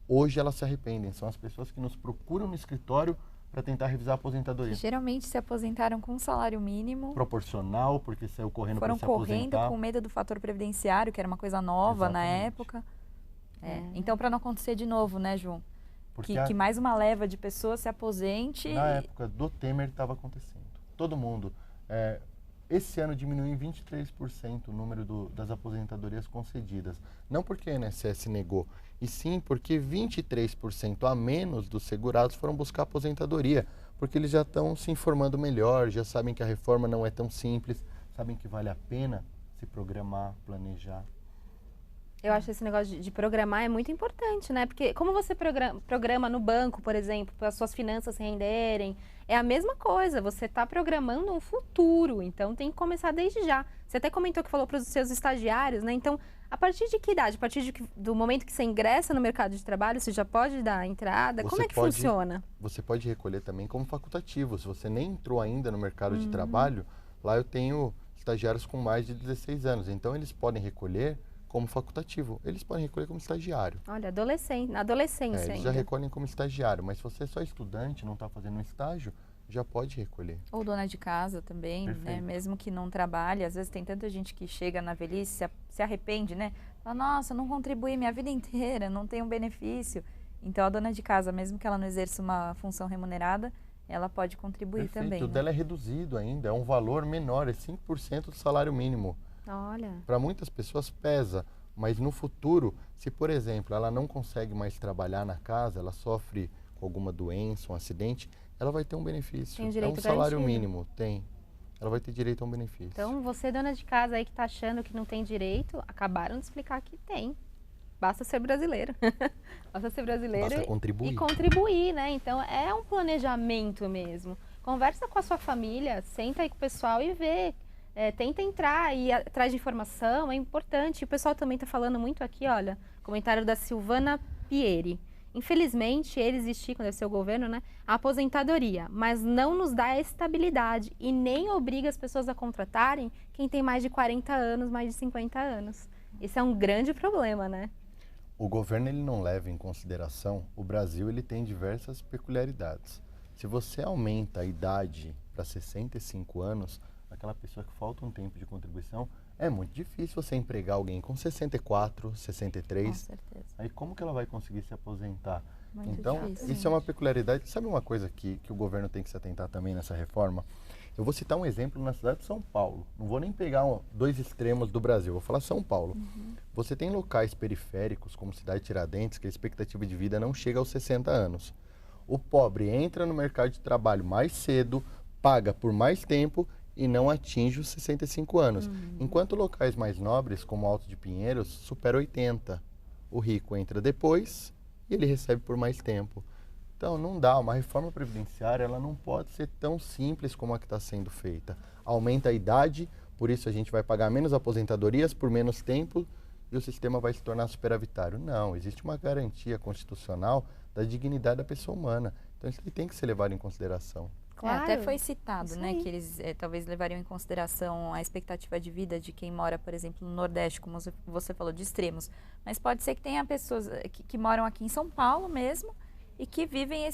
hoje elas se arrependem. São as pessoas que nos procuram no escritório para tentar revisar a aposentadoria. Geralmente se aposentaram com um salário mínimo. Proporcional, porque saiu correndo para se aposentar. Foram correndo com medo do fator previdenciário, que era uma coisa nova na época. Então, para não acontecer de novo, né, João? Que mais uma leva de pessoas se aposente. Na época do Temer estava acontecendo. Todo mundo. Esse ano diminuiu em 23% o número das aposentadorias concedidas. Não porque a INSS negou, e sim porque 23% a menos dos segurados foram buscar aposentadoria, porque eles já estão se informando melhor, já sabem que a reforma não é tão simples, sabem que vale a pena se programar, planejar. Eu acho esse negócio de programar é muito importante, né? Porque como você programa no banco, por exemplo, para as suas finanças renderem, é a mesma coisa, você está programando um futuro, então tem que começar desde já. Você até comentou que falou para os seus estagiários, né? Então, a partir de que idade? A partir do momento que você ingressa no mercado de trabalho, você já pode dar a entrada? Como é que funciona? Você pode recolher também como facultativo. Se você nem entrou ainda no mercado de trabalho, lá eu tenho estagiários com mais de 16 anos, então eles podem recolher como facultativo. Eles podem recolher como estagiário. Olha, na adolescência eles ainda. já recolhem como estagiário, mas se você é só estudante, não está fazendo um estágio, já pode recolher. Ou dona de casa também, né? Mesmo que não trabalhe. Às vezes tem tanta gente que chega na velhice, se arrepende, né? Fala, nossa, não contribuí minha vida inteira, não tenho um benefício. Então a dona de casa, mesmo que ela não exerça uma função remunerada, ela pode contribuir também. O né? dela é reduzido ainda, é um valor menor, é 5% do salário mínimo. Olha. Para muitas pessoas pesa, mas no futuro, se por exemplo ela não consegue mais trabalhar na casa, ela sofre com alguma doença, um acidente, ela vai ter um benefício. Tem direito é um salário garantido. mínimo, tem. Ela vai ter direito a um benefício. Então, você, dona de casa aí que está achando que não tem direito, acabaram de explicar que tem. Basta ser brasileiro. Basta ser brasileiro Basta contribuir. E contribuir, né? Então, é um planejamento mesmo. Conversa com a sua família, senta aí com o pessoal e vê. Tenta entrar e ir atrás de informação, é importante. O pessoal também está falando muito aqui, olha, comentário da Silvana Pieri. Infelizmente, eles esticam, deve ser o governo, né? A aposentadoria, mas não nos dá estabilidade e nem obriga as pessoas a contratarem quem tem mais de 40 anos, mais de 50 anos. Esse é um grande problema, né? O governo ele não leva em consideração, o Brasil ele tem diversas peculiaridades. Se você aumenta a idade para 65 anos, aquela pessoa que falta um tempo de contribuição, é muito difícil você empregar alguém com 64, 63. Com certeza. Aí como que ela vai conseguir se aposentar? Muito então, difícil. isso é uma peculiaridade. Sabe uma coisa que o governo tem que se atentar também nessa reforma? Eu vou citar um exemplo na cidade de São Paulo. Não vou nem pegar dois extremos do Brasil, vou falar São Paulo. Você tem locais periféricos, como Cidade Tiradentes, que a expectativa de vida não chega aos 60 anos. O pobre entra no mercado de trabalho mais cedo, paga por mais tempo e não atinge os 65 anos. Enquanto locais mais nobres, como Alto de Pinheiros, supera 80. O rico entra depois e ele recebe por mais tempo. Então, não dá. Uma reforma previdenciária, ela não pode ser tão simples como a que está sendo feita. Aumenta a idade, por isso a gente vai pagar menos aposentadorias por menos tempo e o sistema vai se tornar superavitário. Não, existe uma garantia constitucional da dignidade da pessoa humana. Então, isso tem que ser levado em consideração. Claro. Até foi citado, Isso né, aí. que eles talvez levariam em consideração a expectativa de vida de quem mora, por exemplo, no Nordeste, como você falou, de extremos. Mas pode ser que tenha pessoas que moram aqui em São Paulo mesmo e que vivem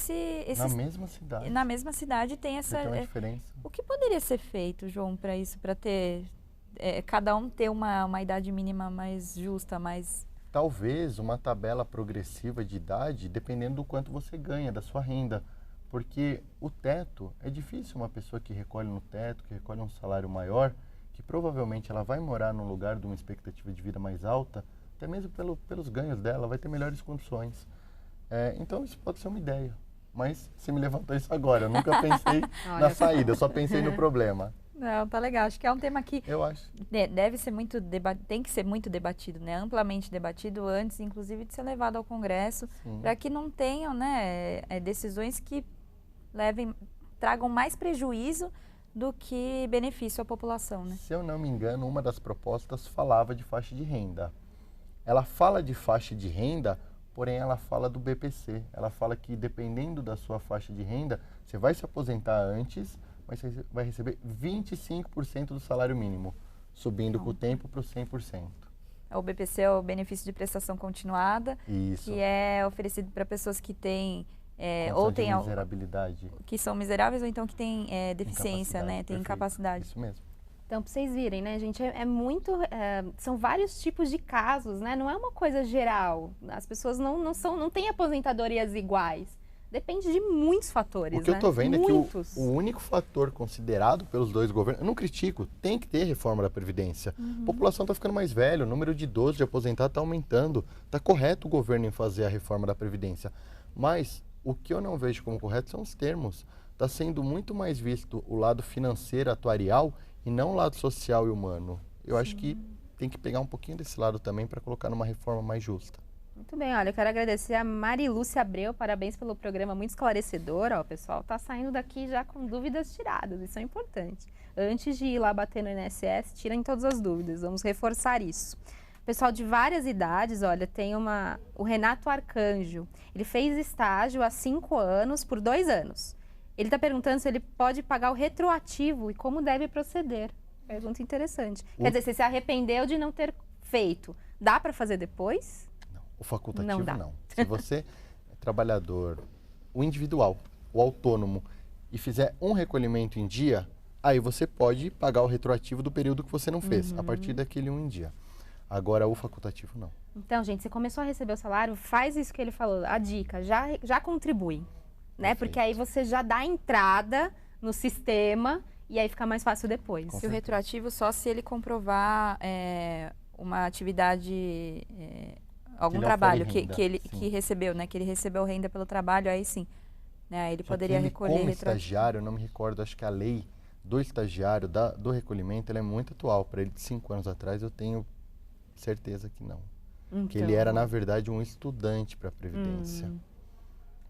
Na mesma cidade. na mesma cidade tem essa... Tem uma diferença. O que poderia ser feito, João, para isso, para ter cada um ter uma idade mínima mais justa, mais... Talvez uma tabela progressiva de idade, dependendo do quanto você ganha, da sua renda. Porque o teto, é difícil uma pessoa que recolhe no teto, que recolhe um salário maior, que provavelmente ela vai morar num lugar de uma expectativa de vida mais alta, até mesmo pelos ganhos dela, vai ter melhores condições. Então isso pode ser uma ideia. Mas você me levantou isso agora, eu nunca pensei na saída, eu só pensei no problema. Não, tá legal. Acho que é um tema que Eu acho. deve ser muito tem que ser muito debatido, né? Amplamente debatido antes, inclusive, de ser levado ao Congresso, para que não tenham, né, decisões que tragam mais prejuízo do que benefício à população, né? Se eu não me engano, uma das propostas falava de faixa de renda. Ela fala de faixa de renda, porém ela fala do BPC. Ela fala que dependendo da sua faixa de renda, você vai se aposentar antes, mas você vai receber 25% do salário mínimo, subindo com o tempo para os 100%. O BPC é o benefício de prestação continuada, Isso. que é oferecido para pessoas que têm Condição ou de têm miserabilidade. que são miseráveis ou então que têm deficiência, né? Tem Perfeito. incapacidade. Isso mesmo. Então, para vocês verem, né, gente, são vários tipos de casos, né? Não é uma coisa geral. As pessoas não têm aposentadorias iguais. Depende de muitos fatores, O que eu né? estou vendo Muitos. é que o único fator considerado pelos dois governos, eu não critico, tem que ter reforma da Previdência. A população está ficando mais velha, o número de idosos de aposentados está aumentando. Está correto o governo em fazer a reforma da Previdência. Mas o que eu não vejo como correto são os termos. Está sendo muito mais visto o lado financeiro, atuarial, e não o lado social e humano. Eu acho que tem que pegar um pouquinho desse lado também para colocar numa reforma mais justa. Muito bem, olha, eu quero agradecer a Marilúcia Abreu, parabéns pelo programa muito esclarecedor. Ó, o pessoal tá saindo daqui já com dúvidas tiradas, isso é importante. Antes de ir lá bater no INSS, tirem todas as dúvidas, vamos reforçar isso. Pessoal de várias idades, olha, tem o Renato Arcanjo, ele fez estágio há 5 anos por 2 anos. Ele está perguntando se ele pode pagar o retroativo e como deve proceder. Pergunta interessante. Quer dizer, você se arrependeu de não ter feito, dá para fazer depois? O facultativo Não dá. não. Se você é trabalhador, o individual, o autônomo, e fizer um recolhimento em dia, aí você pode pagar o retroativo do período que você não fez, a partir daquele um em dia. Agora, o facultativo não. Então, gente, você começou a receber o salário, faz isso que ele falou, a dica, já contribui, né? Perfeito. Porque aí você já dá entrada no sistema e aí fica mais fácil depois. Com E o certeza. retroativo só se ele comprovar uma atividade, algum ele trabalho ofere renda, sim. que recebeu, né? Que ele recebeu renda pelo trabalho, aí sim. Né? Aí ele Só poderia que ele, recolher como retroativo. estagiário, eu não me recordo, acho que a lei do estagiário, do recolhimento, ela é muito atual. Para ele de 5 anos atrás, eu tenho certeza que não. Que ele era, na verdade, um estudante para a Previdência.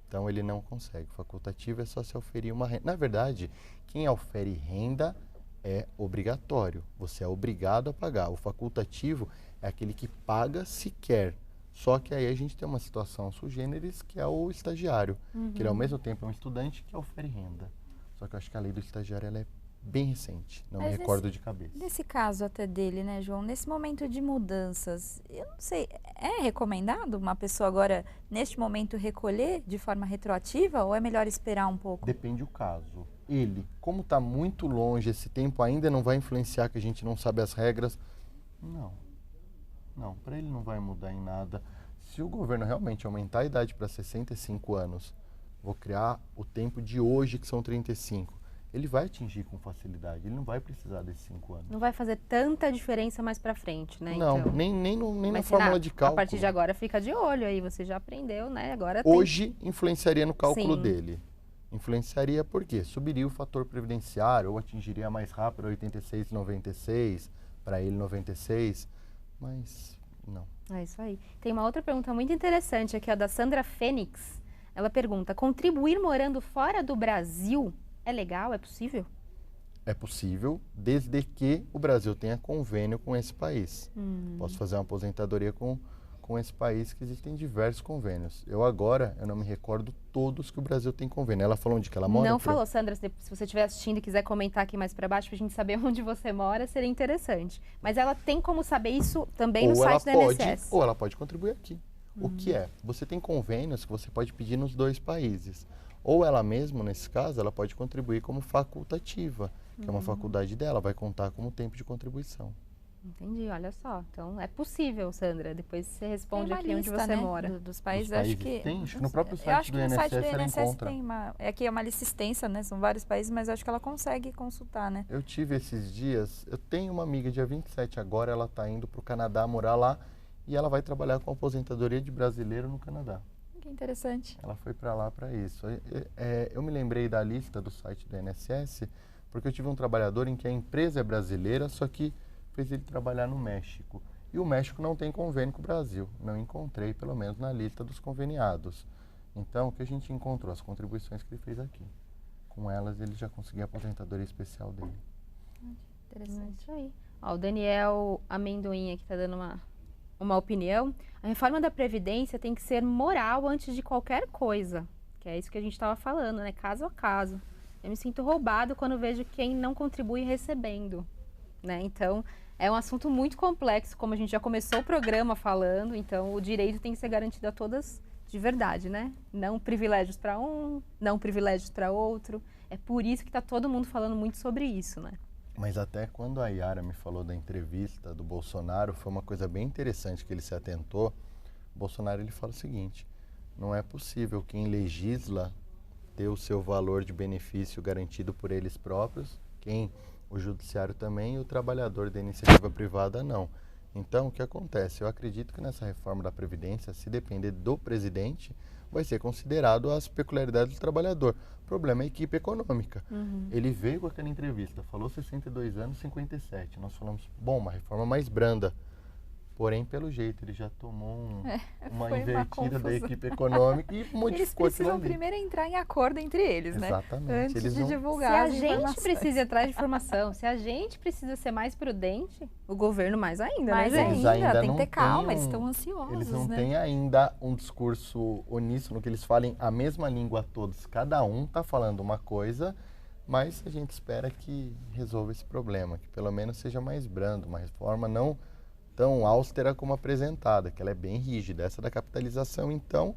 Então, ele não consegue. O facultativo é só se oferir uma renda. Na verdade, quem ofere renda é obrigatório. Você é obrigado a pagar. O facultativo é aquele que paga se quer. Só que aí a gente tem uma situação sui generis, que é o estagiário. Que ele, ao mesmo tempo, é um estudante que ofere renda. Só que eu acho que a lei do estagiário ela é bem recente. Não me Mas recordo de cabeça. Nesse caso até dele, né, João? Nesse momento de mudanças, eu não sei, é recomendado uma pessoa agora, neste momento, recolher de forma retroativa ou é melhor esperar um pouco? Depende do caso. Ele, como está muito longe, esse tempo ainda não vai influenciar, que a gente não sabe as regras. Não, para ele não vai mudar em nada. Se o governo realmente aumentar a idade para 65 anos, vou criar o tempo de hoje, que são 35. ele vai atingir com facilidade, ele não vai precisar desses 5 anos. Não vai fazer tanta diferença mais pra frente, né? Não, então. nem na Mas, fórmula Renato, de cálculo. a partir de agora fica de olho aí, você já aprendeu, né? Agora Hoje influenciaria no cálculo Sim. dele. Influenciaria por quê? Subiria o fator previdenciário ou atingiria mais rápido 86,96, para ele 96, mas não. É isso aí. Tem uma outra pergunta muito interessante aqui, a da Sandra Fênix. Ela pergunta, contribuir morando fora do Brasil é legal? É possível? É possível, desde que o Brasil tenha convênio com esse país. Posso fazer uma aposentadoria com esse país, que existem diversos convênios. Eu não me recordo todos que o Brasil tem convênio. Ela falou onde que ela mora? Não falou, Sandra, se você estiver assistindo e quiser comentar aqui mais pra baixo pra gente saber onde você mora, seria interessante. Mas ela tem como saber isso também no site da INSS. Ou ela pode contribuir aqui. O que é? Você tem convênios que você pode pedir nos 2 países. Ou ela mesma, nesse caso, ela pode contribuir como facultativa, que é uma faculdade dela, vai contar como tempo de contribuição. Entendi, olha só. Então é possível, Sandra. Depois você responde Tem uma aqui onde lista, você né, mora. dos países, Dos acho países que... tem? Acho que no próprio eu site acho do que no site INSS do ela INSS encontra. tem uma... Aqui é uma lista extensa, né? São vários países, mas acho que ela consegue consultar, né? Eu tive esses dias, eu tenho uma amiga, dia 27 agora, ela está indo para o Canadá morar lá e ela vai trabalhar com aposentadoria de brasileiro no Canadá. Que interessante. Ela foi para lá para isso. Eu me lembrei da lista do site do INSS porque eu tive um trabalhador em que a empresa é brasileira, só que fez ele trabalhar no México. E o México não tem convênio com o Brasil. Não encontrei, pelo menos, na lista dos conveniados. Então, o que a gente encontrou? As contribuições que ele fez aqui. Com elas, ele já conseguiu a aposentadoria especial dele. É isso aí. Ó, o Daniel Amendoim aqui está dando uma opinião. A reforma da Previdência tem que ser moral antes de qualquer coisa. Que é isso que a gente estava falando, né? Caso a caso. Eu me sinto roubado quando vejo quem não contribui recebendo, né? Então, é um assunto muito complexo, como a gente já começou o programa falando. Então, o direito tem que ser garantido a todas de verdade, né? Não privilégios para um, não privilégios para outro. É por isso que está todo mundo falando muito sobre isso, né? Mas até quando a Yara me falou da entrevista do Bolsonaro, foi uma coisa bem interessante que ele se atentou. O Bolsonaro, ele fala o seguinte: não é possível quem legisla ter o seu valor de benefício garantido por eles próprios, o judiciário também, e o trabalhador da iniciativa privada não. Então, o que acontece? Eu acredito que nessa reforma da Previdência, se depender do presidente, vai ser considerado as peculiaridades do trabalhador. O problema é a equipe econômica. Ele veio com aquela entrevista, falou 62 anos, 57. Nós falamos, bom, uma reforma mais branda. Porém, pelo jeito, ele já tomou uma invertida da equipe econômica e modificou Eles aquilo precisam ali. primeiro entrar em acordo entre eles, né? Exatamente. Antes de Se divulgar a as gente informações. precisa ir atrás de informação, se a gente precisa ser mais prudente, o governo mais ainda, Mais né, gente? Eles ainda, tem não que ter calma, têm eles estão ansiosos, Eles não né? têm ainda um discurso uníssono, que eles falem a mesma língua a todos. Cada um está falando uma coisa, mas a gente espera que resolva esse problema, que pelo menos seja mais brando, uma reforma não tão austera como apresentada, que ela é bem rígida. Essa da capitalização, então,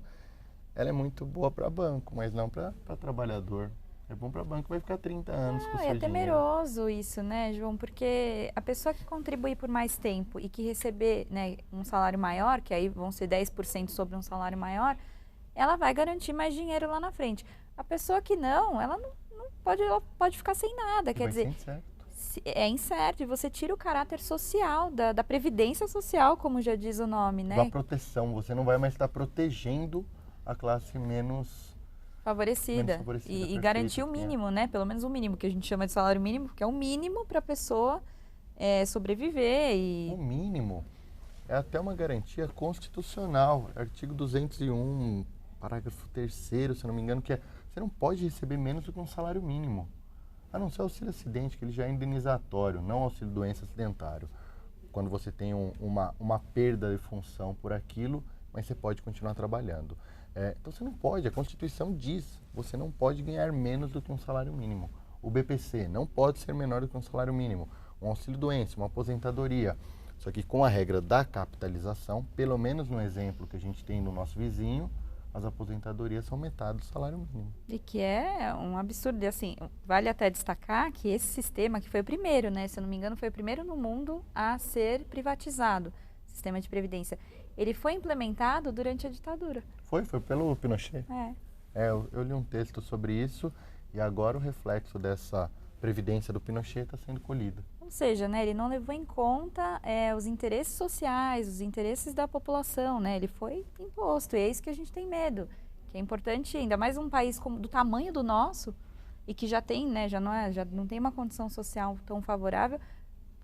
ela é muito boa para banco, mas não para trabalhador. É bom para banco, vai ficar 30 anos com o seu É dinheiro. temeroso isso, né, João? Porque a pessoa que contribui por mais tempo e que receber, né, um salário maior, que aí vão ser 10% sobre um salário maior, ela vai garantir mais dinheiro lá na frente. A pessoa que não, ela pode ficar sem nada. Quer dizer, é incerto, e você tira o caráter social, da previdência social, como já diz o nome, né? Da proteção, você não vai mais estar protegendo a classe menos favorecida. E garantir o mínimo, né? Pelo menos o mínimo, que a gente chama de salário mínimo, que é o mínimo para a pessoa sobreviver. O mínimo é até uma garantia constitucional, artigo 201, parágrafo 3º, se não me engano, que é, você não pode receber menos do que um salário mínimo. A não ser auxílio acidente, que ele já é indenizatório, não auxílio doença acidentário. Quando você tem uma perda de função por aquilo, mas você pode continuar trabalhando. Então você não pode, a Constituição diz, você não pode ganhar menos do que um salário mínimo. O BPC não pode ser menor do que um salário mínimo. Um auxílio doença, uma aposentadoria. Só que com a regra da capitalização, pelo menos no exemplo que a gente tem no nosso vizinho, as aposentadorias são metade do salário mínimo. E que é um absurdo. E assim, vale até destacar que esse sistema, que foi o primeiro, né? Se eu não me engano, foi o primeiro no mundo a ser privatizado, sistema de previdência. Ele foi implementado durante a ditadura. Foi pelo Pinochet. É. Eu li um texto sobre isso E agora o reflexo dessa previdência do Pinochet está sendo colhida. Ou seja, né, ele não levou em conta os interesses sociais, os interesses da população, né? Ele foi imposto, e é isso que a gente tem medo. Que é importante, ainda mais um país do tamanho do nosso, e que já tem, né, já não tem uma condição social tão favorável,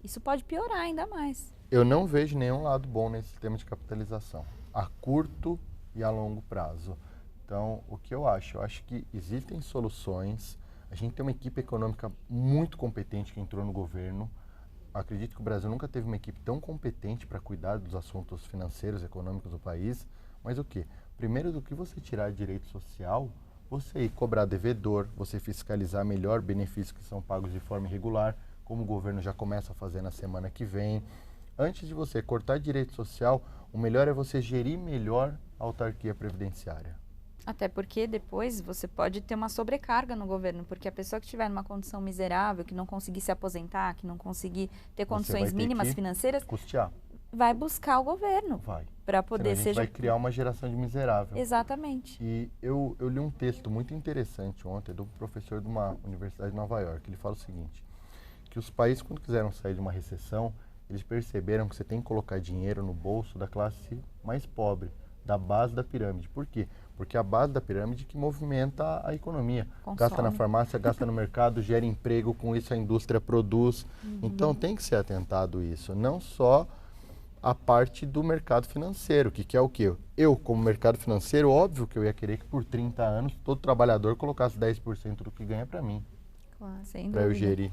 isso pode piorar ainda mais. Eu não vejo nenhum lado bom nesse sistema de capitalização, a curto e a longo prazo. Então, o que eu acho? Eu acho que existem soluções. A gente tem uma equipe econômica muito competente que entrou no governo. Acredito que o Brasil nunca teve uma equipe tão competente para cuidar dos assuntos financeiros e econômicos do país. Mas o quê? Primeiro, do que você tirar direito social, você ir cobrar devedor, você fiscalizar melhor benefícios que são pagos de forma irregular, como o governo já começa a fazer na semana que vem. Antes de você cortar direito social, o melhor é você gerir melhor a autarquia previdenciária. Até porque depois você pode ter uma sobrecarga no governo, porque a pessoa que estiver numa condição miserável, que não conseguir se aposentar, que não conseguir ter condições mínimas financeiras, custear. Vai buscar o governo. Vai. Para poder ser. Vai criar uma geração de miserável. Exatamente. E eu li um texto muito interessante ontem do professor de uma universidade de Nova York. Ele fala o seguinte, que os países, quando quiseram sair de uma recessão, eles perceberam que você tem que colocar dinheiro no bolso da classe mais pobre, da base da pirâmide. Por quê? Porque é a base da pirâmide que movimenta a economia. Consome. Gasta na farmácia, gasta no mercado, gera emprego, com isso a indústria produz. Então tem que ser atentado isso. Não só a parte do mercado financeiro, que é o quê? Eu, como mercado financeiro, óbvio que eu ia querer que por 30 anos todo trabalhador colocasse 10% do que ganha para mim. Claro, sem dúvida. Para eu gerir.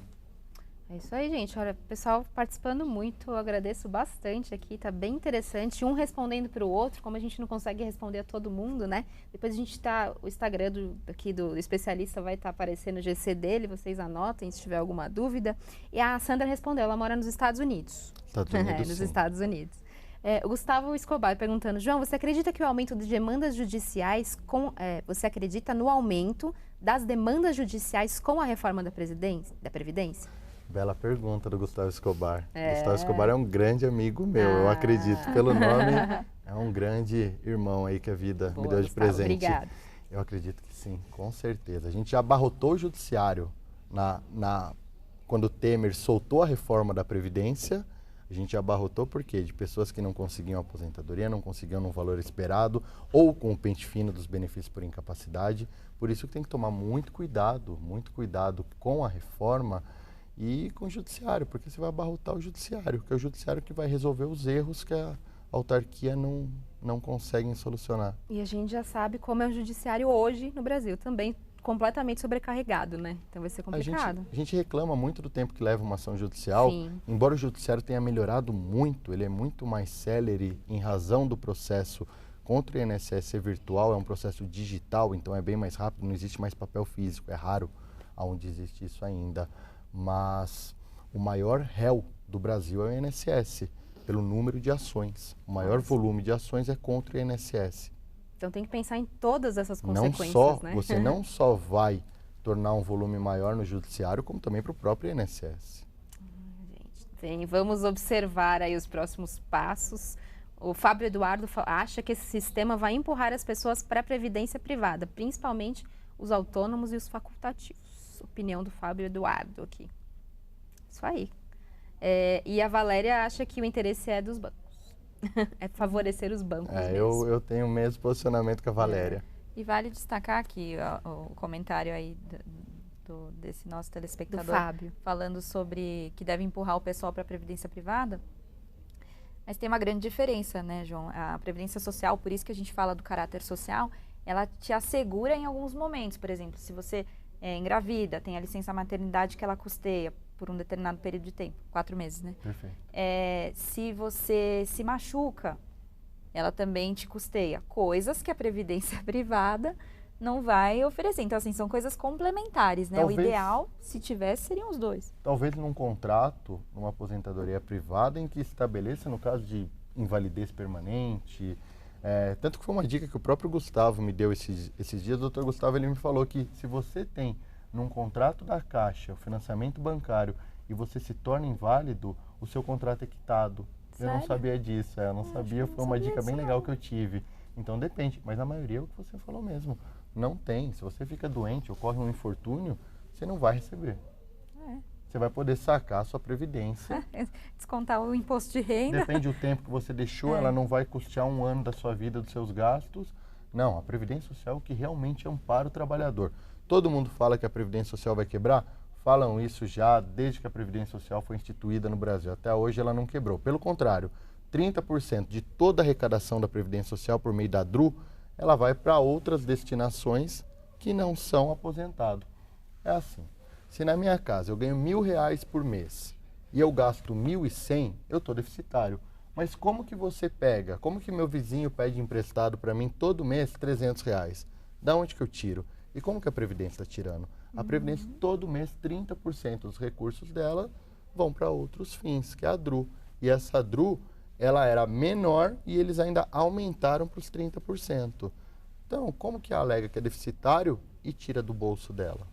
É isso aí, gente. Olha, pessoal participando muito, eu agradeço bastante aqui, tá bem interessante, um respondendo para o outro, como a gente não consegue responder a todo mundo, né? Depois a gente o Instagram do especialista vai estar aparecendo no GC dele, vocês anotem se tiver alguma dúvida. E a Sandra respondeu, ela mora nos Estados Unidos. Estados Unidos, nos sim. Estados Unidos. O Gustavo Escobar perguntando, João, você acredita que o aumento de demandas judiciais, você acredita no aumento das demandas judiciais com a reforma da Previdência? Bela pergunta do Gustavo Escobar. Gustavo Escobar é um grande amigo meu, eu acredito pelo nome. É um grande irmão aí que a vida me deu de presente. Obrigada. Eu acredito que sim, com certeza. A gente já abarrotou o judiciário quando o Temer soltou a reforma da Previdência. A gente abarrotou por quê? De pessoas que não conseguiam aposentadoria, não conseguiam no valor esperado ou com o pente fino dos benefícios por incapacidade. Por isso que tem que tomar muito cuidado com a reforma e com o judiciário, porque você vai abarrotar o judiciário, que é o judiciário que vai resolver os erros que a autarquia não consegue solucionar. E a gente já sabe como é o judiciário hoje no Brasil, também completamente sobrecarregado, né? Então vai ser complicado. A gente reclama muito do tempo que leva uma ação judicial. Sim. Embora o judiciário tenha melhorado muito, ele é muito mais célere em razão do processo contra o INSS ser virtual, é um processo digital, então é bem mais rápido, não existe mais papel físico, é raro aonde existe isso ainda. Mas o maior réu do Brasil é o INSS, pelo número de ações. O maior volume de ações é contra o INSS. Então tem que pensar em todas essas consequências, né? Você não só vai tornar um volume maior no judiciário, como também para o próprio INSS. Gente, bem, vamos observar aí os próximos passos. O Fábio Eduardo acha que esse sistema vai empurrar as pessoas para a previdência privada, principalmente os autônomos e os facultativos. Opinião do Fábio Eduardo aqui. Isso aí. E a Valéria acha que o interesse é dos bancos. É favorecer os bancos mesmo. Eu tenho o mesmo posicionamento que a Valéria. E vale destacar aqui o comentário aí desse nosso telespectador. Do Fábio. Falando sobre que deve empurrar o pessoal para a previdência privada. Mas tem uma grande diferença, né, João? A previdência social, por isso que a gente fala do caráter social, ela te assegura em alguns momentos. Por exemplo, se você engravida, tem a licença maternidade que ela custeia por um determinado período de tempo, 4 meses, né? Perfeito. Se você se machuca, ela também te custeia coisas que a previdência privada não vai oferecer. Então, assim, são coisas complementares, né? Talvez, o ideal, se tivesse, seriam os dois. Talvez num contrato, numa aposentadoria privada, em que estabeleça, no caso de invalidez permanente. Tanto que foi uma dica que o próprio Gustavo me deu esses dias. O doutor Gustavo, ele me falou que se você tem num contrato da Caixa o financiamento bancário e você se torna inválido, o seu contrato é quitado. Sério? Eu não sabia disso, eu não sabia. Foi uma dica bem legal que eu tive. Então depende, mas na maioria é o que você falou mesmo. Não tem. Se você fica doente, ocorre um infortúnio, você não vai receber. Você vai poder sacar a sua previdência. Descontar o imposto de renda. Depende do tempo que você deixou, ela não vai custear um ano da sua vida, dos seus gastos. Não, a Previdência Social é o que realmente ampara o trabalhador. Todo mundo fala que a Previdência Social vai quebrar? Falam isso já desde que a Previdência Social foi instituída no Brasil. Até hoje ela não quebrou. Pelo contrário, 30% de toda a arrecadação da Previdência Social por meio da DRU, ela vai para outras destinações que não são aposentados. É assim. Se na minha casa eu ganho R$1.000 por mês e eu gasto 1.100, eu estou deficitário. Mas como que você pega? Como que meu vizinho pede emprestado para mim todo mês R$300? Da onde que eu tiro? E como que a Previdência está tirando? A Previdência, todo mês, 30% dos recursos dela vão para outros fins, que é a DRU. E essa DRU, ela era menor e eles ainda aumentaram para os 30%. Então, como que alega que é deficitário e tira do bolso dela?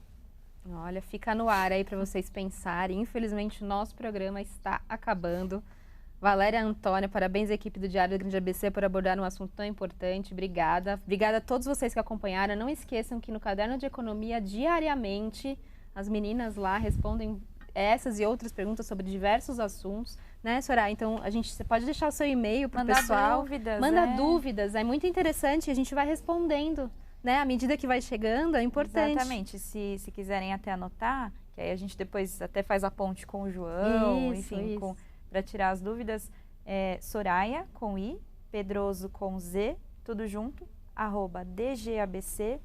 Olha, fica no ar aí para vocês pensarem. Infelizmente, o nosso programa está acabando. Valéria Antônia, parabéns à equipe do Diário do Grande ABC por abordar um assunto tão importante. Obrigada. Obrigada a todos vocês que acompanharam. Não esqueçam que no Caderno de Economia, diariamente, as meninas lá respondem essas e outras perguntas sobre diversos assuntos. Né, Soraya? Então, você pode deixar o seu e-mail para o pessoal. Manda dúvidas. É muito interessante e a gente vai respondendo. Né? À medida que vai chegando, é importante. Exatamente. Se quiserem até anotar, que aí a gente depois até faz a ponte com o João, enfim, para tirar as dúvidas, Soraya, com I, Pedroso, com Z, tudo junto, @dgabc.com.br.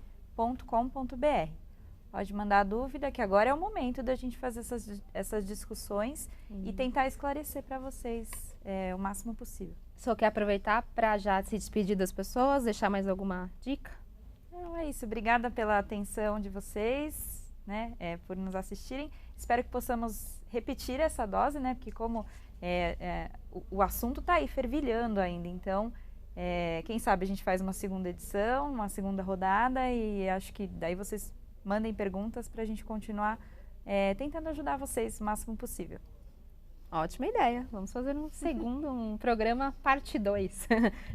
Pode mandar a dúvida, que agora é o momento da gente fazer essas discussões e tentar esclarecer para vocês o máximo possível. Só quer aproveitar para já se despedir das pessoas, deixar mais alguma dica? Não, é isso. Obrigada pela atenção de vocês, né, por nos assistirem. Espero que possamos repetir essa dose, né, porque como o assunto está aí fervilhando ainda, então, quem sabe a gente faz uma segunda edição, uma segunda rodada e acho que daí vocês mandem perguntas para a gente continuar tentando ajudar vocês o máximo possível. Ótima ideia. Vamos fazer um programa parte 2.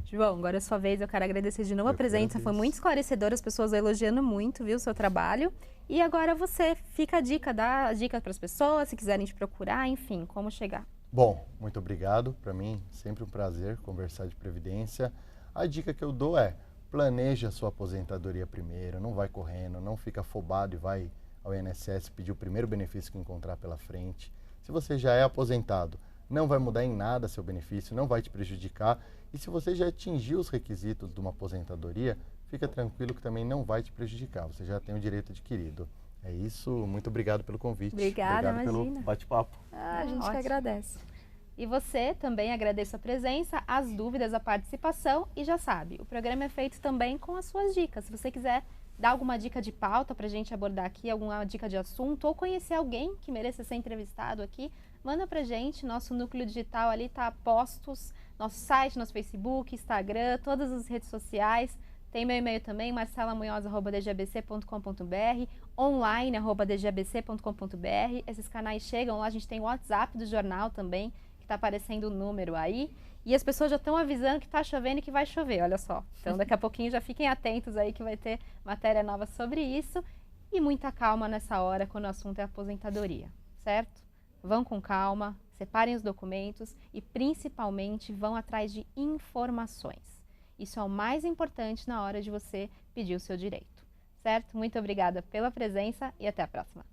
João, agora é sua vez. Eu quero agradecer de novo a presença. Foi muito esclarecedora, as pessoas elogiando muito, viu, o seu trabalho. E agora você, fica a dica, dá a dica para as pessoas, se quiserem te procurar, enfim, como chegar. Bom, muito obrigado. Para mim, sempre um prazer conversar de previdência. A dica que eu dou é, planeje a sua aposentadoria primeiro, não vai correndo, não fica afobado e vai ao INSS pedir o primeiro benefício que encontrar pela frente. Se você já é aposentado, não vai mudar em nada seu benefício, não vai te prejudicar. E se você já atingiu os requisitos de uma aposentadoria, fica tranquilo que também não vai te prejudicar. Você já tem o direito adquirido. É isso, muito obrigado pelo convite. Obrigada, obrigado pelo bate-papo. A gente que agradece. E você também agradeço a presença, as dúvidas, a participação e já sabe, o programa é feito também com as suas dicas. Se você quiser dar alguma dica de pauta para a gente abordar aqui, alguma dica de assunto ou conhecer alguém que mereça ser entrevistado aqui, manda pra gente, nosso núcleo digital ali tá a postos, nosso site, nosso Facebook, Instagram, todas as redes sociais. Tem meu e-mail também, marcelamunhoz@dgabc.com.br, online @dgabc.com.br. Esses canais chegam lá, a gente tem o WhatsApp do jornal também, que tá aparecendo o número aí. E as pessoas já estão avisando que tá chovendo e que vai chover, olha só. Então daqui a pouquinho já fiquem atentos aí que vai ter matéria nova sobre isso. E muita calma nessa hora quando o assunto é aposentadoria, certo? Vão com calma, separem os documentos e principalmente vão atrás de informações. Isso é o mais importante na hora de você pedir o seu direito, certo? Muito obrigada pela presença e até a próxima.